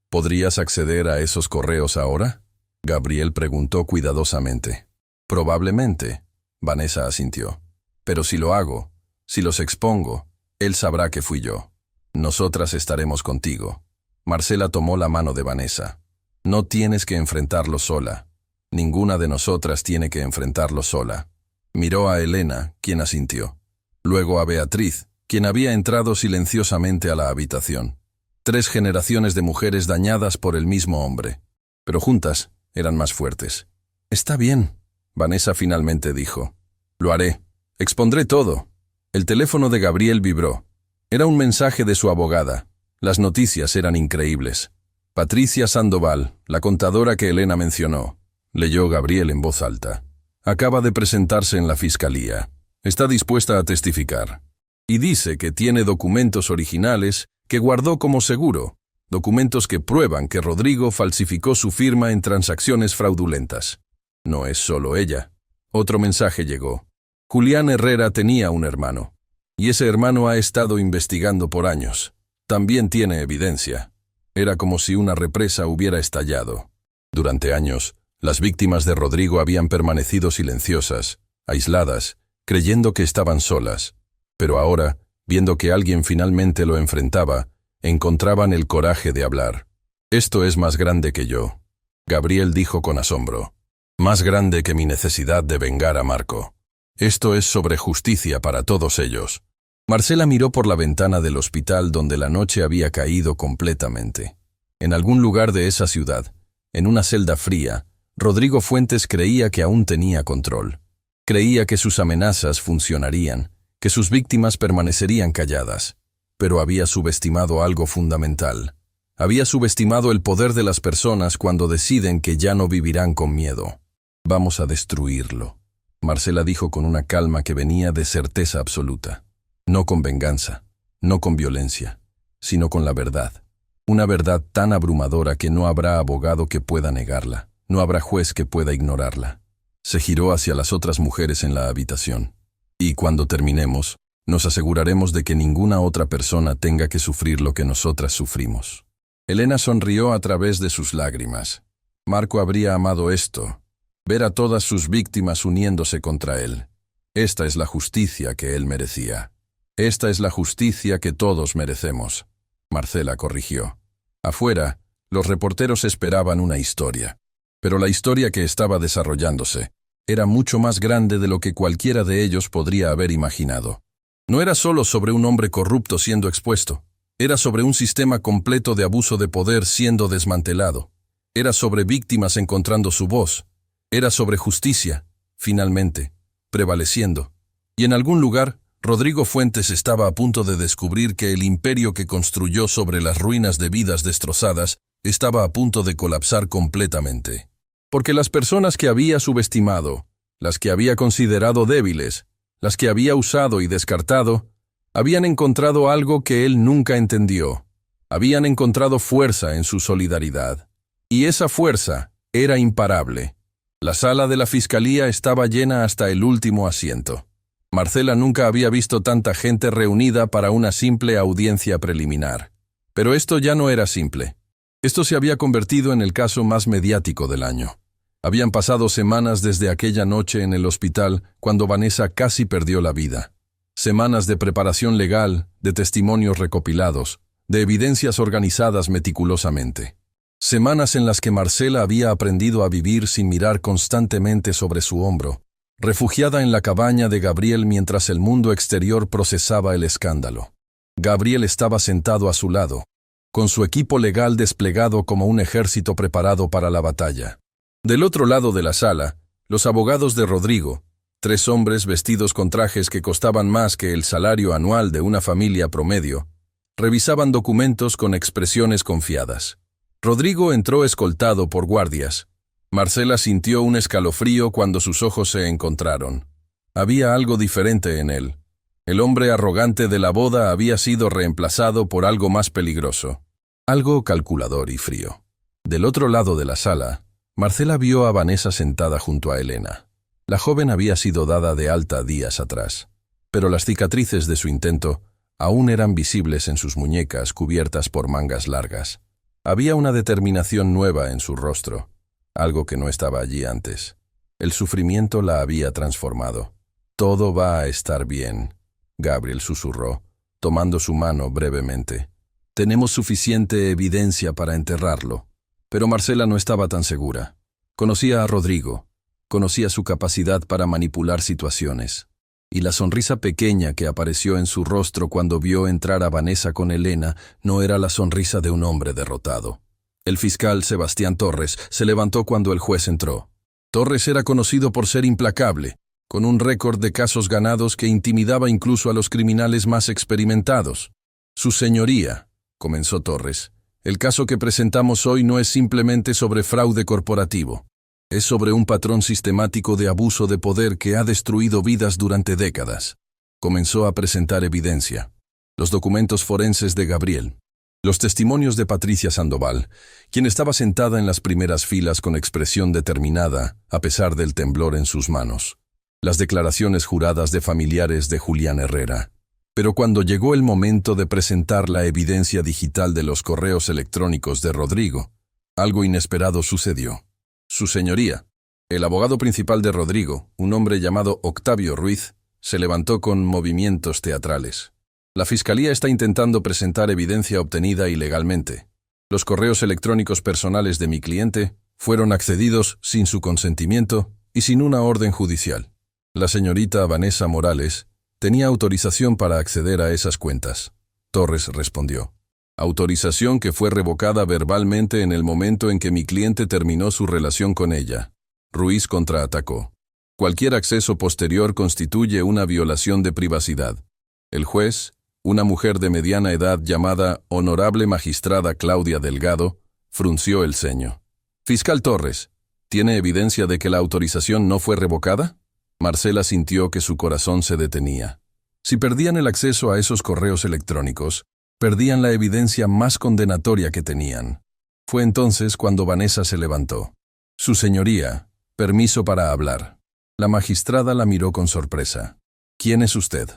¿Podrías acceder a esos correos ahora? Gabriel preguntó cuidadosamente. Probablemente, Vanessa asintió. Pero si lo hago, si los expongo, él sabrá que fui yo. Nosotras estaremos contigo. Marcela tomó la mano de Vanessa. No tienes que enfrentarlo sola. Ninguna de nosotras tiene que enfrentarlo sola. Miró a Elena, quien asintió. Luego a Beatriz, quien había entrado silenciosamente a la habitación. 3 generaciones de mujeres dañadas por el mismo hombre. Pero juntas eran más fuertes. Está bien, Vanessa finalmente dijo. Lo haré. Expondré todo. El teléfono de Gabriel vibró. Era un mensaje de su abogada. Las noticias eran increíbles. Patricia Sandoval, la contadora que Elena mencionó, leyó Gabriel en voz alta. Acaba de presentarse en la fiscalía. Está dispuesta a testificar. Y dice que tiene documentos originales que guardó como seguro, documentos que prueban que Rodrigo falsificó su firma en transacciones fraudulentas. No es solo ella. Otro mensaje llegó. Julián Herrera tenía un hermano. Y ese hermano ha estado investigando por años. También tiene evidencia. Era como si una represa hubiera estallado. Durante años, las víctimas de Rodrigo habían permanecido silenciosas, aisladas, creyendo que estaban solas. Pero ahora, viendo que alguien finalmente lo enfrentaba, encontraban el coraje de hablar. Esto es más grande que yo, Gabriel dijo con asombro. Más grande que mi necesidad de vengar a Marco. Esto es sobre justicia para todos ellos. Marcela miró por la ventana del hospital donde la noche había caído completamente. En algún lugar de esa ciudad, en una celda fría, Rodrigo Fuentes creía que aún tenía control. Creía que sus amenazas funcionarían, que sus víctimas permanecerían calladas. Pero había subestimado algo fundamental. Había subestimado el poder de las personas cuando deciden que ya no vivirán con miedo. Vamos a destruirlo, Marcela dijo con una calma que venía de certeza absoluta. No con venganza, no con violencia, sino con la verdad. Una verdad tan abrumadora que no habrá abogado que pueda negarla, no habrá juez que pueda ignorarla. Se giró hacia las otras mujeres en la habitación. Y cuando terminemos, nos aseguraremos de que ninguna otra persona tenga que sufrir lo que nosotras sufrimos. Elena sonrió a través de sus lágrimas. Marco habría amado esto, ver a todas sus víctimas uniéndose contra él. Esta es la justicia que él merecía. Esta es la justicia que todos merecemos, Marcela corrigió. Afuera, los reporteros esperaban una historia. Pero la historia que estaba desarrollándose era mucho más grande de lo que cualquiera de ellos podría haber imaginado. No era solo sobre un hombre corrupto siendo expuesto. Era sobre un sistema completo de abuso de poder siendo desmantelado. Era sobre víctimas encontrando su voz. Era sobre justicia, finalmente, prevaleciendo. Y en algún lugar, Rodrigo Fuentes estaba a punto de descubrir que el imperio que construyó sobre las ruinas de vidas destrozadas estaba a punto de colapsar completamente. Porque las personas que había subestimado, las que había considerado débiles, las que había usado y descartado, habían encontrado algo que él nunca entendió. Habían encontrado fuerza en su solidaridad. Y esa fuerza era imparable. La sala de la fiscalía estaba llena hasta el último asiento. Marcela nunca había visto tanta gente reunida para una simple audiencia preliminar. Pero esto ya no era simple. Esto se había convertido en el caso más mediático del año. Habían pasado semanas desde aquella noche en el hospital cuando Vanessa casi perdió la vida. Semanas de preparación legal, de testimonios recopilados, de evidencias organizadas meticulosamente. Semanas en las que Marcela había aprendido a vivir sin mirar constantemente sobre su hombro, refugiada en la cabaña de Gabriel mientras el mundo exterior procesaba el escándalo. Gabriel estaba sentado a su lado, con su equipo legal desplegado como un ejército preparado para la batalla. Del otro lado de la sala, los abogados de Rodrigo, 3 hombres vestidos con trajes que costaban más que el salario anual de una familia promedio, revisaban documentos con expresiones confiadas. Rodrigo entró escoltado por guardias. Marcela sintió un escalofrío cuando sus ojos se encontraron. Había algo diferente en él. El hombre arrogante de la boda había sido reemplazado por algo más peligroso. Algo calculador y frío. Del otro lado de la sala, Marcela vio a Vanessa sentada junto a Elena. La joven había sido dada de alta días atrás, pero las cicatrices de su intento aún eran visibles en sus muñecas cubiertas por mangas largas. Había una determinación nueva en su rostro, algo que no estaba allí antes. El sufrimiento la había transformado. «Todo va a estar bien», Gabriel susurró, tomando su mano brevemente. «Tenemos suficiente evidencia para enterrarlo». Pero Marcela no estaba tan segura. Conocía a Rodrigo, conocía su capacidad para manipular situaciones. Y la sonrisa pequeña que apareció en su rostro cuando vio entrar a Vanessa con Elena no era la sonrisa de un hombre derrotado. El fiscal Sebastián Torres se levantó cuando el juez entró. Torres era conocido por ser implacable, con un récord de casos ganados que intimidaba incluso a los criminales más experimentados. «Su señoría», comenzó Torres, «el caso que presentamos hoy no es simplemente sobre fraude corporativo. Es sobre un patrón sistemático de abuso de poder que ha destruido vidas durante décadas». Comenzó a presentar evidencia. Los documentos forenses de Gabriel. Los testimonios de Patricia Sandoval, quien estaba sentada en las primeras filas con expresión determinada, a pesar del temblor en sus manos. Las declaraciones juradas de familiares de Julián Herrera. Pero cuando llegó el momento de presentar la evidencia digital de los correos electrónicos de Rodrigo, algo inesperado sucedió. Su señoría, el abogado principal de Rodrigo, un hombre llamado Octavio Ruiz, se levantó con movimientos teatrales. «La Fiscalía está intentando presentar evidencia obtenida ilegalmente. Los correos electrónicos personales de mi cliente fueron accedidos sin su consentimiento y sin una orden judicial. La señorita Vanessa Morales tenía autorización para acceder a esas cuentas». Torres respondió. «Autorización que fue revocada verbalmente en el momento en que mi cliente terminó su relación con ella». Ruiz contraatacó. «Cualquier acceso posterior constituye una violación de privacidad». El juez, una mujer de mediana edad llamada Honorable Magistrada Claudia Delgado, frunció el ceño. «Fiscal Torres, ¿tiene evidencia de que la autorización no fue revocada?» Marcela sintió que su corazón se detenía. Si perdían el acceso a esos correos electrónicos, perdían la evidencia más condenatoria que tenían. Fue entonces cuando Vanessa se levantó. «Su señoría, permiso para hablar». La magistrada la miró con sorpresa. «¿Quién es usted?»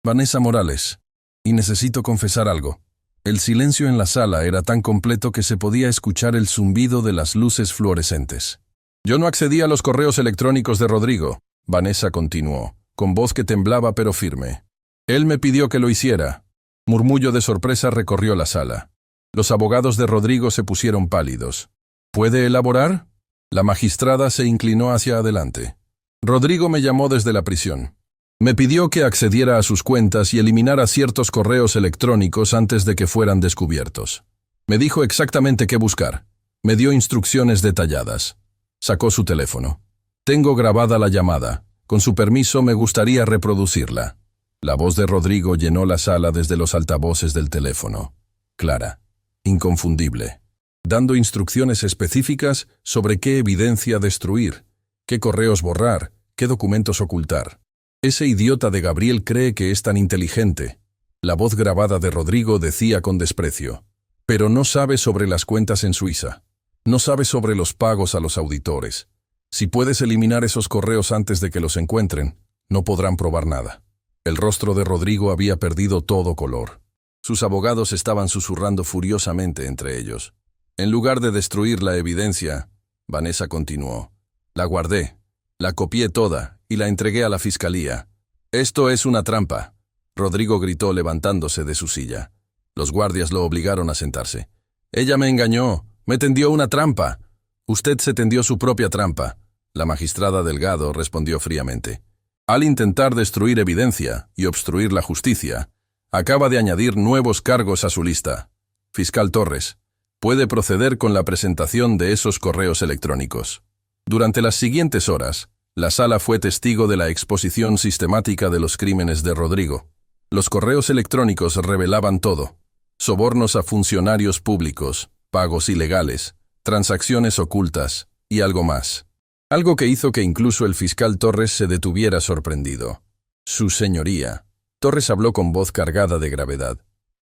«Vanessa Morales. Y necesito confesar algo». El silencio en la sala era tan completo que se podía escuchar el zumbido de las luces fluorescentes. «Yo no accedí a los correos electrónicos de Rodrigo», Vanessa continuó, con voz que temblaba pero firme. «Él me pidió que lo hiciera». Murmullo de sorpresa recorrió la sala. Los abogados de Rodrigo se pusieron pálidos. «¿Puede elaborar?» La magistrada se inclinó hacia adelante. «Rodrigo me llamó desde la prisión. Me pidió que accediera a sus cuentas y eliminara ciertos correos electrónicos antes de que fueran descubiertos. Me dijo exactamente qué buscar. Me dio instrucciones detalladas». Sacó su teléfono. «Tengo grabada la llamada. Con su permiso me gustaría reproducirla». La voz de Rodrigo llenó la sala desde los altavoces del teléfono. Clara, inconfundible, dando instrucciones específicas sobre qué evidencia destruir, qué correos borrar, qué documentos ocultar. «Ese idiota de Gabriel cree que es tan inteligente». La voz grabada de Rodrigo decía con desprecio. «Pero no sabe sobre las cuentas en Suiza. No sabe sobre los pagos a los auditores. Si puedes eliminar esos correos antes de que los encuentren, no podrán probar nada». El rostro de Rodrigo había perdido todo color. Sus abogados estaban susurrando furiosamente entre ellos. «En lugar de destruir la evidencia», Vanessa continuó, «la guardé, la copié toda y la entregué a la fiscalía». «Esto es una trampa», Rodrigo gritó levantándose de su silla. Los guardias lo obligaron a sentarse. «Ella me engañó, me tendió una trampa». «Usted se tendió su propia trampa», la magistrada Delgado respondió fríamente. «Al intentar destruir evidencia y obstruir la justicia, acaba de añadir nuevos cargos a su lista. Fiscal Torres, puede proceder con la presentación de esos correos electrónicos». Durante las siguientes horas, la sala fue testigo de la exposición sistemática de los crímenes de Rodrigo. Los correos electrónicos revelaban todo: sobornos a funcionarios públicos, pagos ilegales, transacciones ocultas y algo más. Algo que hizo que incluso el fiscal Torres se detuviera sorprendido. «Su señoría». Torres habló con voz cargada de gravedad.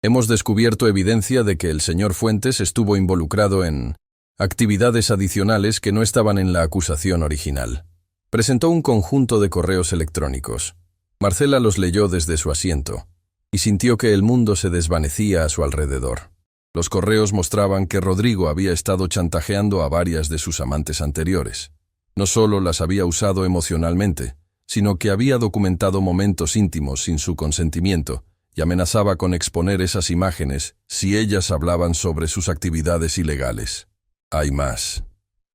«Hemos descubierto evidencia de que el señor Fuentes estuvo involucrado en actividades adicionales que no estaban en la acusación original». Presentó un conjunto de correos electrónicos. Marcela los leyó desde su asiento y sintió que el mundo se desvanecía a su alrededor. Los correos mostraban que Rodrigo había estado chantajeando a varias de sus amantes anteriores. No solo las había usado emocionalmente, sino que había documentado momentos íntimos sin su consentimiento y amenazaba con exponer esas imágenes si ellas hablaban sobre sus actividades ilegales. Hay más.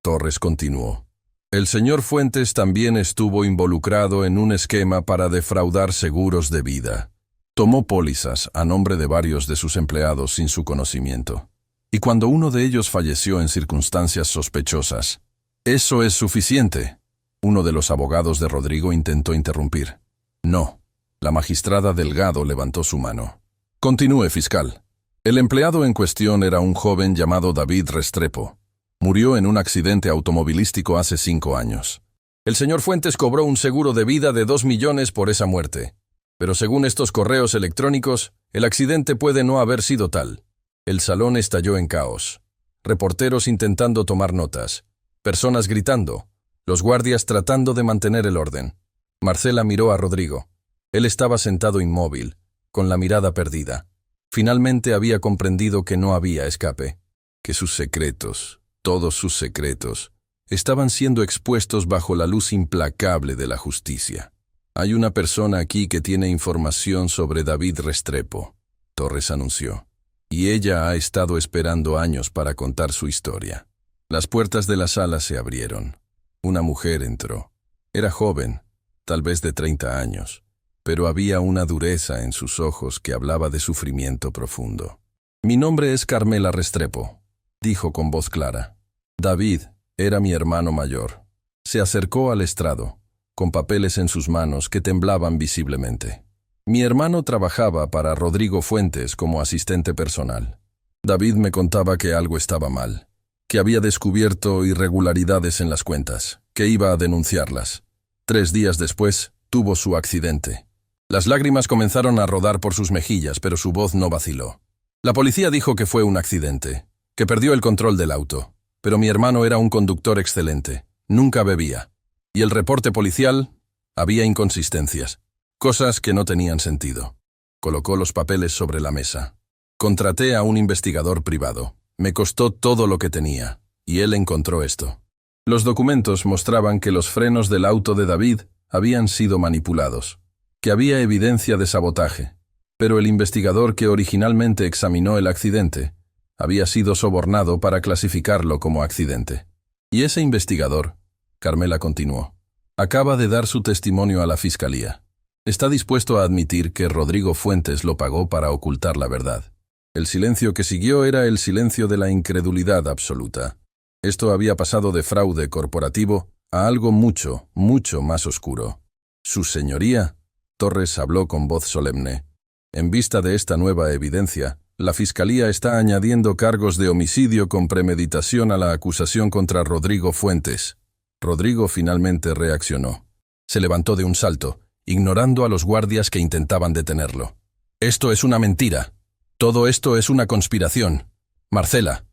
Torres continuó. El señor Fuentes también estuvo involucrado en un esquema para defraudar seguros de vida. Tomó pólizas a nombre de varios de sus empleados sin su conocimiento. Y cuando uno de ellos falleció en circunstancias sospechosas, «¿Eso es suficiente?», uno de los abogados de Rodrigo intentó interrumpir. «No». La magistrada Delgado levantó su mano. «Continúe, fiscal». El empleado en cuestión era un joven llamado David Restrepo. Murió en un accidente automovilístico hace 5 años. El señor Fuentes cobró un seguro de vida de 2 millones por esa muerte. Pero según estos correos electrónicos, el accidente puede no haber sido tal. El salón estalló en caos. Reporteros intentando tomar notas. Personas gritando. Los guardias tratando de mantener el orden. Marcela miró a Rodrigo. Él estaba sentado inmóvil, con la mirada perdida. Finalmente había comprendido que no había escape. Que sus secretos, todos sus secretos, estaban siendo expuestos bajo la luz implacable de la justicia. «Hay una persona aquí que tiene información sobre David Restrepo», Torres anunció. «Y ella ha estado esperando años para contar su historia». Las puertas de la sala se abrieron. Una mujer entró. Era joven, tal vez de 30 años, pero había una dureza en sus ojos que hablaba de sufrimiento profundo. «Mi nombre es Carmela Restrepo», dijo con voz clara. «David era mi hermano mayor». Se acercó al estrado, con papeles en sus manos que temblaban visiblemente. «Mi hermano trabajaba para Rodrigo Fuentes como asistente personal. David me contaba que algo estaba mal, que había descubierto irregularidades en las cuentas, que iba a denunciarlas. 3 días después, tuvo su accidente». Las lágrimas comenzaron a rodar por sus mejillas, pero su voz no vaciló. «La policía dijo que fue un accidente, que perdió el control del auto, pero mi hermano era un conductor excelente, nunca bebía. Y el reporte policial, había inconsistencias, cosas que no tenían sentido». Colocó los papeles sobre la mesa. «Contraté a un investigador privado. Me costó todo lo que tenía, y él encontró esto». Los documentos mostraban que los frenos del auto de David habían sido manipulados, que había evidencia de sabotaje, pero el investigador que originalmente examinó el accidente había sido sobornado para clasificarlo como accidente. Y ese investigador, Carmela continuó, acaba de dar su testimonio a la fiscalía. Está dispuesto a admitir que Rodrigo Fuentes lo pagó para ocultar la verdad. El silencio que siguió era el silencio de la incredulidad absoluta. Esto había pasado de fraude corporativo a algo mucho, mucho más oscuro. «Su señoría», Torres habló con voz solemne, «en vista de esta nueva evidencia, la Fiscalía está añadiendo cargos de homicidio con premeditación a la acusación contra Rodrigo Fuentes». Rodrigo finalmente reaccionó. Se levantó de un salto, ignorando a los guardias que intentaban detenerlo. «Esto es una mentira. Todo esto es una conspiración. Marcela,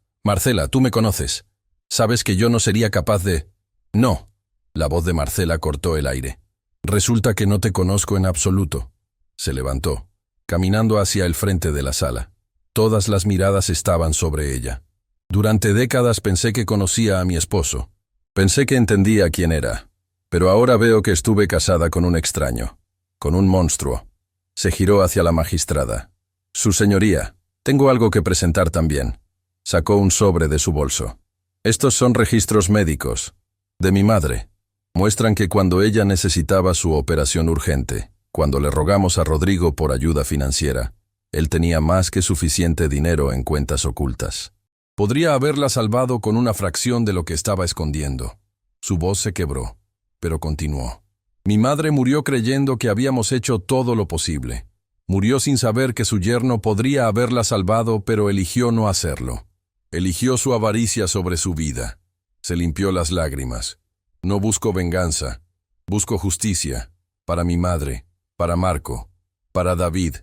tú me conoces. Sabes que yo no sería capaz de...» «No». La voz de Marcela cortó el aire. «Resulta que no te conozco en absoluto». Se levantó, caminando hacia el frente de la sala. Todas las miradas estaban sobre ella. «Durante décadas pensé que conocía a mi esposo. Pensé que entendía quién era. Pero ahora veo que estuve casada con un extraño, con un monstruo». Se giró hacia la magistrada. «Su señoría, tengo algo que presentar también». Sacó un sobre de su bolso. «Estos son registros médicos. De mi madre. Muestran que cuando ella necesitaba su operación urgente, cuando le rogamos a Rodrigo por ayuda financiera, él tenía más que suficiente dinero en cuentas ocultas. Podría haberla salvado con una fracción de lo que estaba escondiendo». Su voz se quebró, pero continuó. «Mi madre murió creyendo que habíamos hecho todo lo posible. Murió sin saber que su yerno podría haberla salvado, pero eligió no hacerlo. Eligió su avaricia sobre su vida. Se limpió las lágrimas. No busco venganza, busco justicia, para mi madre, para Marco, para David,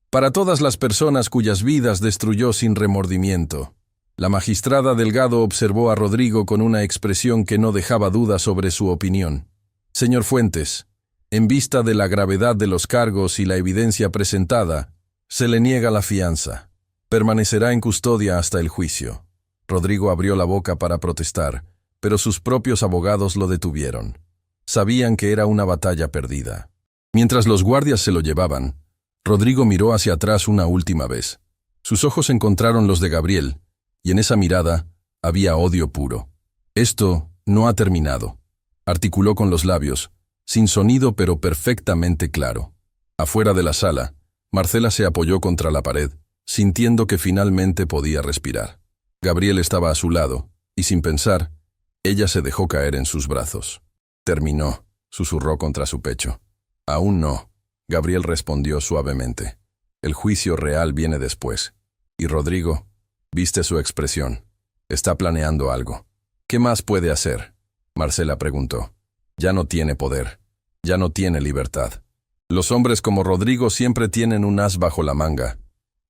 para todas las personas cuyas vidas destruyó sin remordimiento». La magistrada Delgado observó a Rodrigo con una expresión que no dejaba duda sobre su opinión. Señor Fuentes, en vista de la gravedad de los cargos y la evidencia presentada, se le niega la fianza. Permanecerá en custodia hasta el juicio. Rodrigo abrió la boca para protestar, pero sus propios abogados lo detuvieron. Sabían que era una batalla perdida. Mientras los guardias se lo llevaban, Rodrigo miró hacia atrás una última vez. Sus ojos encontraron los de Gabriel, y en esa mirada había odio puro. Esto no ha terminado, articuló con los labios, sin sonido pero perfectamente claro. Afuera de la sala, Marcela se apoyó contra la pared, sintiendo que finalmente podía respirar. Gabriel estaba a su lado, y sin pensar, ella se dejó caer en sus brazos. Terminó, susurró contra su pecho. Aún no, Gabriel respondió suavemente. El juicio real viene después. Y Rodrigo, viste su expresión. Está planeando algo. ¿Qué más puede hacer? Marcela preguntó. Ya no tiene poder. Ya no tiene libertad. Los hombres como Rodrigo siempre tienen un as bajo la manga.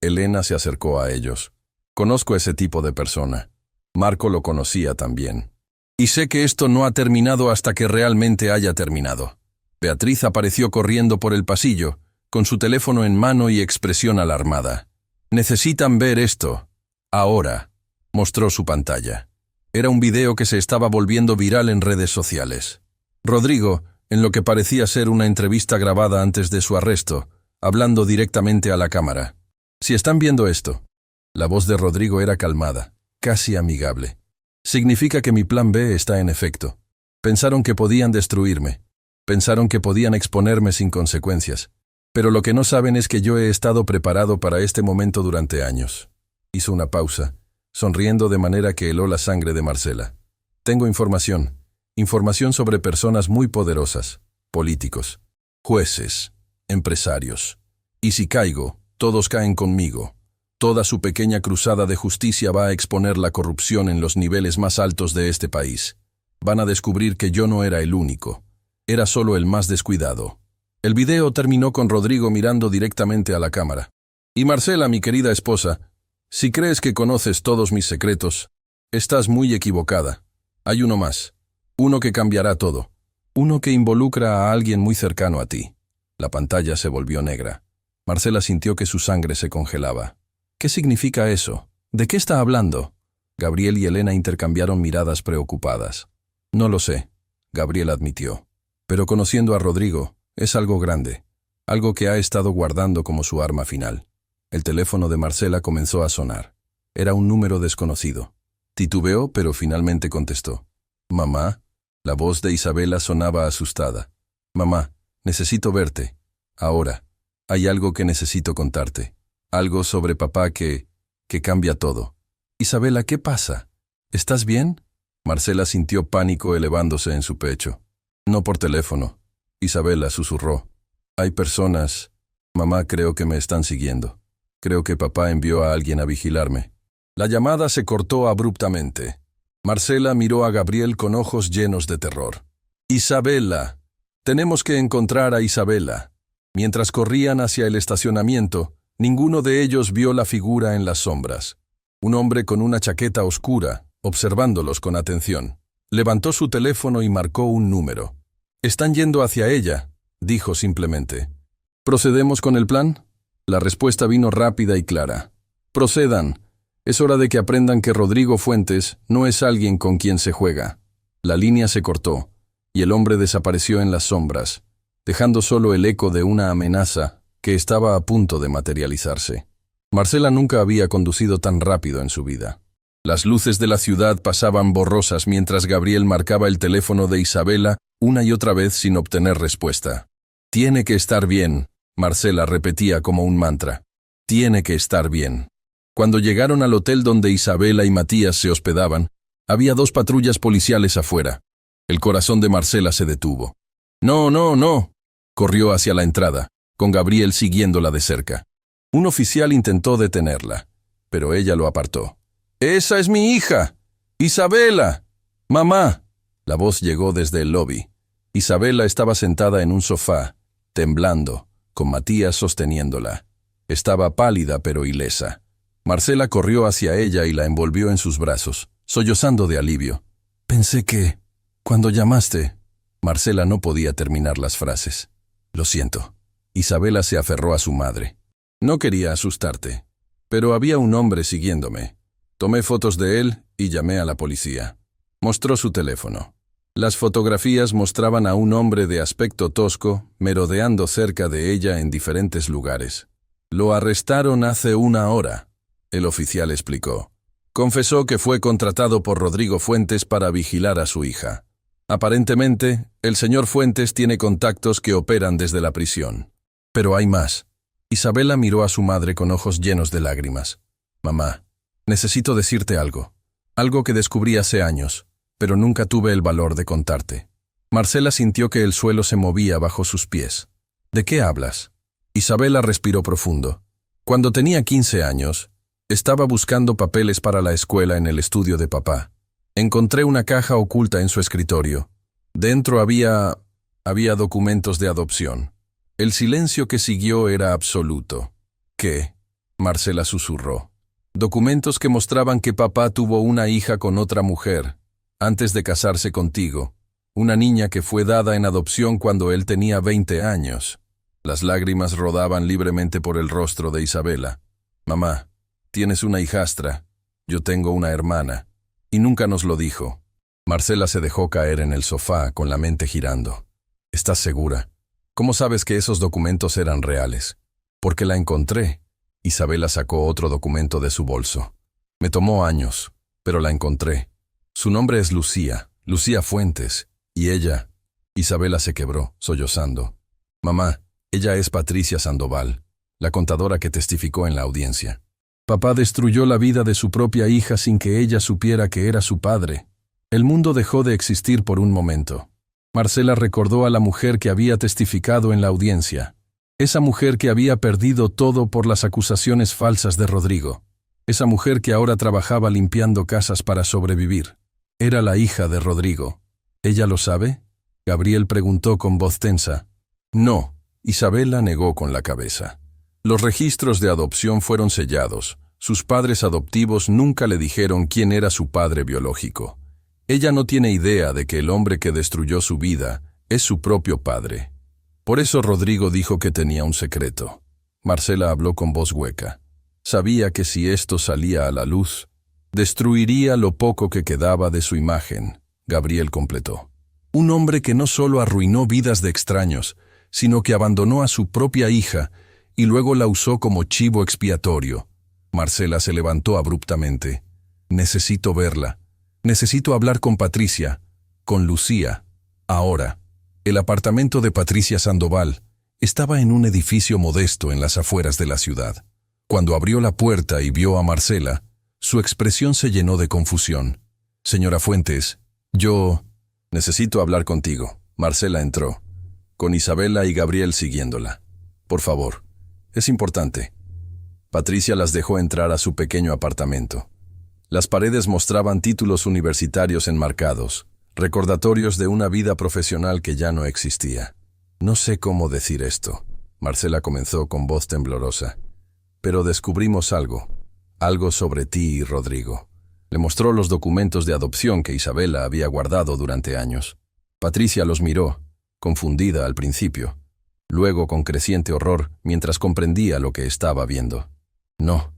Elena se acercó a ellos. Conozco ese tipo de persona. Marco lo conocía también. Y sé que esto no ha terminado hasta que realmente haya terminado. Beatriz apareció corriendo por el pasillo, con su teléfono en mano y expresión alarmada. Necesitan ver esto. Ahora. Mostró su pantalla. Era un video que se estaba volviendo viral en redes sociales. Rodrigo, en lo que parecía ser una entrevista grabada antes de su arresto, hablando directamente a la cámara. Si están viendo esto. La voz de Rodrigo era calmada, casi amigable. Significa que mi plan B está en efecto. Pensaron que podían destruirme. Pensaron que podían exponerme sin consecuencias. Pero lo que no saben es que yo he estado preparado para este momento durante años. Hizo una pausa, sonriendo de manera que heló la sangre de Marcela. Tengo información. Información sobre personas muy poderosas, políticos, jueces, empresarios. Y si caigo, todos caen conmigo. Toda su pequeña cruzada de justicia va a exponer la corrupción en los niveles más altos de este país. Van a descubrir que yo no era el único. Era solo el más descuidado. El video terminó con Rodrigo mirando directamente a la cámara. Y Marcela, mi querida esposa, si crees que conoces todos mis secretos, estás muy equivocada. Hay uno más. Uno que cambiará todo. Uno que involucra a alguien muy cercano a ti. La pantalla se volvió negra. Marcela sintió que su sangre se congelaba. ¿Qué significa eso? ¿De qué está hablando? Gabriel y Elena intercambiaron miradas preocupadas. No lo sé, Gabriel admitió. Pero conociendo a Rodrigo, es algo grande. Algo que ha estado guardando como su arma final. El teléfono de Marcela comenzó a sonar. Era un número desconocido. Titubeó, pero finalmente contestó. «Mamá». La voz de Isabela sonaba asustada. «Mamá, necesito verte. Ahora. Hay algo que necesito contarte. Algo sobre papá que cambia todo». «Isabela, ¿qué pasa? ¿Estás bien?» Marcela sintió pánico elevándose en su pecho. «No por teléfono». Isabela susurró. «Hay personas. Mamá, creo que me están siguiendo. Creo que papá envió a alguien a vigilarme». La llamada se cortó abruptamente. Marcela miró a Gabriel con ojos llenos de terror. «Isabela. Tenemos que encontrar a Isabela». Mientras corrían hacia el estacionamiento, ninguno de ellos vio la figura en las sombras. Un hombre con una chaqueta oscura, observándolos con atención. Levantó su teléfono y marcó un número. «Están yendo hacia ella», dijo simplemente. «¿Procedemos con el plan?» La respuesta vino rápida y clara. «Procedan. Es hora de que aprendan que Rodrigo Fuentes no es alguien con quien se juega». La línea se cortó, y el hombre desapareció en las sombras, dejando solo el eco de una amenaza que estaba a punto de materializarse. Marcela nunca había conducido tan rápido en su vida. Las luces de la ciudad pasaban borrosas mientras Gabriel marcaba el teléfono de Isabela una y otra vez sin obtener respuesta. «Tiene que estar bien», Marcela repetía como un mantra. «Tiene que estar bien». Cuando llegaron al hotel donde Isabela y Matías se hospedaban, había 2 patrullas policiales afuera. El corazón de Marcela se detuvo. «No, no, no», corrió hacia la entrada, con Gabriel siguiéndola de cerca. Un oficial intentó detenerla, pero ella lo apartó. «¡Esa es mi hija! ¡Isabela! ¡Mamá!». La voz llegó desde el lobby. Isabela estaba sentada en un sofá, temblando, con Matías sosteniéndola. Estaba pálida pero ilesa. Marcela corrió hacia ella y la envolvió en sus brazos, sollozando de alivio. «Pensé que, cuando llamaste, Marcela no podía terminar las frases. Lo siento. Isabela se aferró a su madre. No quería asustarte, pero había un hombre siguiéndome. Tomé fotos de él y llamé a la policía. Mostró su teléfono. Las fotografías mostraban a un hombre de aspecto tosco merodeando cerca de ella en diferentes lugares. Lo arrestaron hace 1 hora, el oficial explicó. Confesó que fue contratado por Rodrigo Fuentes para vigilar a su hija. Aparentemente, el señor Fuentes tiene contactos que operan desde la prisión. Pero hay más. Isabela miró a su madre con ojos llenos de lágrimas. Mamá, necesito decirte algo. Algo que descubrí hace años, pero nunca tuve el valor de contarte. Marcela sintió que el suelo se movía bajo sus pies. ¿De qué hablas? Isabela respiró profundo. Cuando tenía 15 años, estaba buscando papeles para la escuela en el estudio de papá. Encontré una caja oculta en su escritorio. Dentro había documentos de adopción. El silencio que siguió era absoluto. ¿Qué? Marcela susurró. Documentos que mostraban que papá tuvo una hija con otra mujer, antes de casarse contigo. Una niña que fue dada en adopción cuando él tenía 20 años. Las lágrimas rodaban libremente por el rostro de Isabela. Mamá, tienes una hijastra. Yo tengo una hermana. Y nunca nos lo dijo. Marcela se dejó caer en el sofá con la mente girando. ¿Estás segura? ¿Cómo sabes que esos documentos eran reales? Porque la encontré. Isabela sacó otro documento de su bolso. Me tomó años, pero la encontré. Su nombre es Lucía Fuentes, y ella... Isabela se quebró, sollozando. Mamá, ella es Patricia Sandoval, la contadora que testificó en la audiencia. Papá destruyó la vida de su propia hija sin que ella supiera que era su padre. El mundo dejó de existir por un momento. Marcela recordó a la mujer que había testificado en la audiencia. Esa mujer que había perdido todo por las acusaciones falsas de Rodrigo. Esa mujer que ahora trabajaba limpiando casas para sobrevivir. Era la hija de Rodrigo. ¿Ella lo sabe? Gabriel preguntó con voz tensa. No, Isabela negó con la cabeza. Los registros de adopción fueron sellados. Sus padres adoptivos nunca le dijeron quién era su padre biológico. Ella no tiene idea de que el hombre que destruyó su vida es su propio padre. Por eso Rodrigo dijo que tenía un secreto. Marcela habló con voz hueca. Sabía que si esto salía a la luz, destruiría lo poco que quedaba de su imagen. Gabriel completó. Un hombre que no solo arruinó vidas de extraños, sino que abandonó a su propia hija y luego la usó como chivo expiatorio. Marcela se levantó abruptamente. Necesito verla. Necesito hablar con Patricia, con Lucía. Ahora. El apartamento de Patricia Sandoval estaba en un edificio modesto en las afueras de la ciudad. Cuando abrió la puerta y vio a Marcela, su expresión se llenó de confusión. Señora Fuentes, yo... Necesito hablar contigo. Marcela entró, con Isabela y Gabriel siguiéndola. Por favor, es importante. Patricia las dejó entrar a su pequeño apartamento. Las paredes mostraban títulos universitarios enmarcados, recordatorios de una vida profesional que ya no existía. No sé cómo decir esto, Marcela comenzó con voz temblorosa. Pero descubrimos algo sobre ti y Rodrigo. Le mostró los documentos de adopción que Isabela había guardado durante años. Patricia los miró, confundida al principio, luego con creciente horror mientras comprendía lo que estaba viendo. No,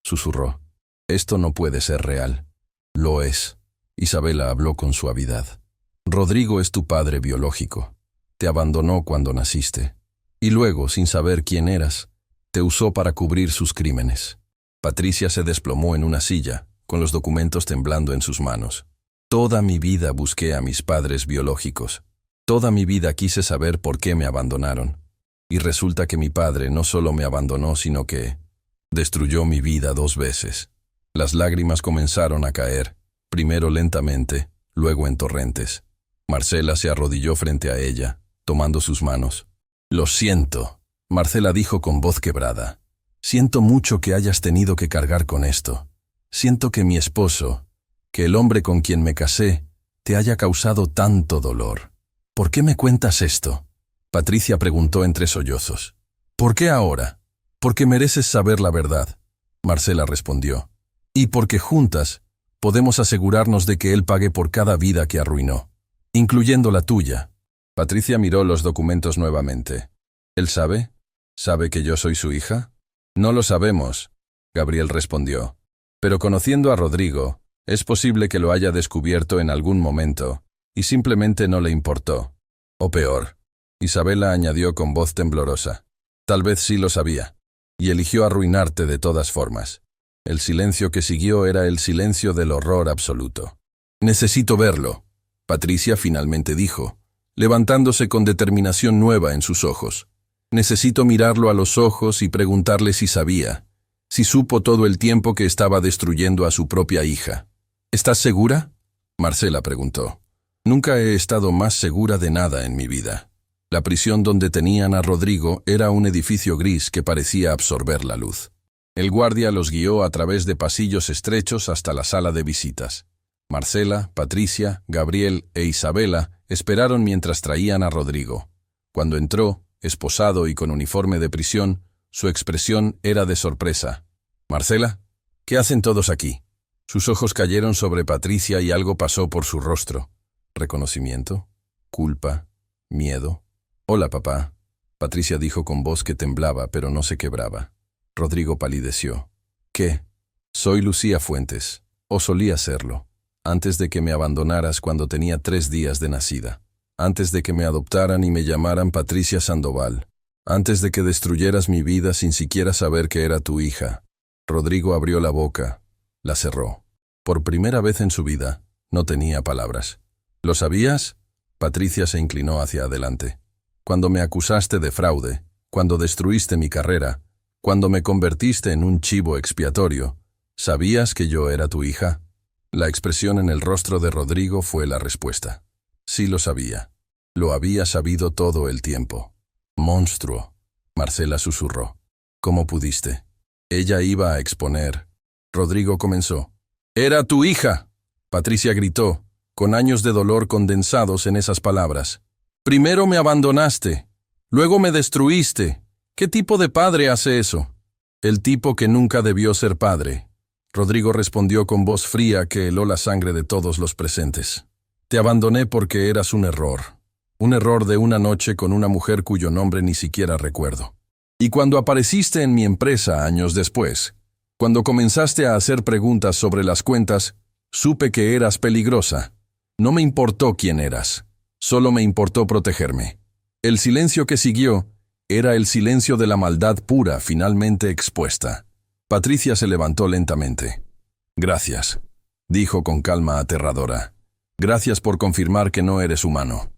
susurró. Esto no puede ser real. Lo es. Isabela habló con suavidad. Rodrigo es tu padre biológico. Te abandonó cuando naciste. Y luego, sin saber quién eras, te usó para cubrir sus crímenes. Patricia se desplomó en una silla, con los documentos temblando en sus manos. Toda mi vida busqué a mis padres biológicos. Toda mi vida quise saber por qué me abandonaron. Y resulta que mi padre no solo me abandonó, sino que destruyó mi vida 2 veces. Las lágrimas comenzaron a caer, primero lentamente, luego en torrentes. Marcela se arrodilló frente a ella, tomando sus manos. Lo siento, Marcela dijo con voz quebrada. Siento mucho que hayas tenido que cargar con esto. Siento que mi esposo, que el hombre con quien me casé, te haya causado tanto dolor. ¿Por qué me cuentas esto? Patricia preguntó entre sollozos. ¿Por qué ahora? Porque mereces saber la verdad, Marcela respondió. Y porque juntas podemos asegurarnos de que él pague por cada vida que arruinó, incluyendo la tuya. Patricia miró los documentos nuevamente. ¿Él sabe? ¿Sabe que yo soy su hija? No lo sabemos, Gabriel respondió. Pero conociendo a Rodrigo, es posible que lo haya descubierto en algún momento, y simplemente no le importó. O peor, Isabela añadió con voz temblorosa. Tal vez sí lo sabía, y eligió arruinarte de todas formas. El silencio que siguió era el silencio del horror absoluto. Necesito verlo, Patricia finalmente dijo, levantándose con determinación nueva en sus ojos. Necesito mirarlo a los ojos y preguntarle si sabía, si supo todo el tiempo que estaba destruyendo a su propia hija. ¿Estás segura? Marcela preguntó. Nunca he estado más segura de nada en mi vida. La prisión donde tenían a Rodrigo era un edificio gris que parecía absorber la luz. El guardia los guió a través de pasillos estrechos hasta la sala de visitas. Marcela, Patricia, Gabriel e Isabela esperaron mientras traían a Rodrigo. Cuando entró, esposado y con uniforme de prisión, su expresión era de sorpresa. «Marcela, ¿qué hacen todos aquí?» Sus ojos cayeron sobre Patricia y algo pasó por su rostro. ¿Reconocimiento? ¿Culpa? ¿Miedo? «Hola, papá», Patricia dijo con voz que temblaba pero no se quebraba. Rodrigo palideció. «¿Qué?» «Soy Lucía Fuentes, o solía serlo, antes de que me abandonaras cuando tenía 3 días de nacida, antes de que me adoptaran y me llamaran Patricia Sandoval, antes de que destruyeras mi vida sin siquiera saber que era tu hija». Rodrigo abrió la boca, la cerró. Por primera vez en su vida, no tenía palabras. «¿Lo sabías?» Patricia se inclinó hacia adelante. «Cuando me acusaste de fraude, cuando destruiste mi carrera, cuando me convertiste en un chivo expiatorio, ¿sabías que yo era tu hija?» La expresión en el rostro de Rodrigo fue la respuesta. Sí lo sabía. Lo había sabido todo el tiempo. «Monstruo», Marcela susurró. «¿Cómo pudiste?» Ella iba a exponer. Rodrigo comenzó. «¡Era tu hija!», Patricia gritó, con años de dolor condensados en esas palabras. «Primero me abandonaste, luego me destruiste. ¿Qué tipo de padre hace eso?» «El tipo que nunca debió ser padre», Rodrigo respondió con voz fría que heló la sangre de todos los presentes. «Te abandoné porque eras un error de una noche con una mujer cuyo nombre ni siquiera recuerdo. Y cuando apareciste en mi empresa años después, cuando comenzaste a hacer preguntas sobre las cuentas, supe que eras peligrosa. No me importó quién eras, solo me importó protegerme. El silencio que siguió era el silencio de la maldad pura finalmente expuesta». Patricia se levantó lentamente. «Gracias», dijo con calma aterradora. «Gracias por confirmar que no eres humano.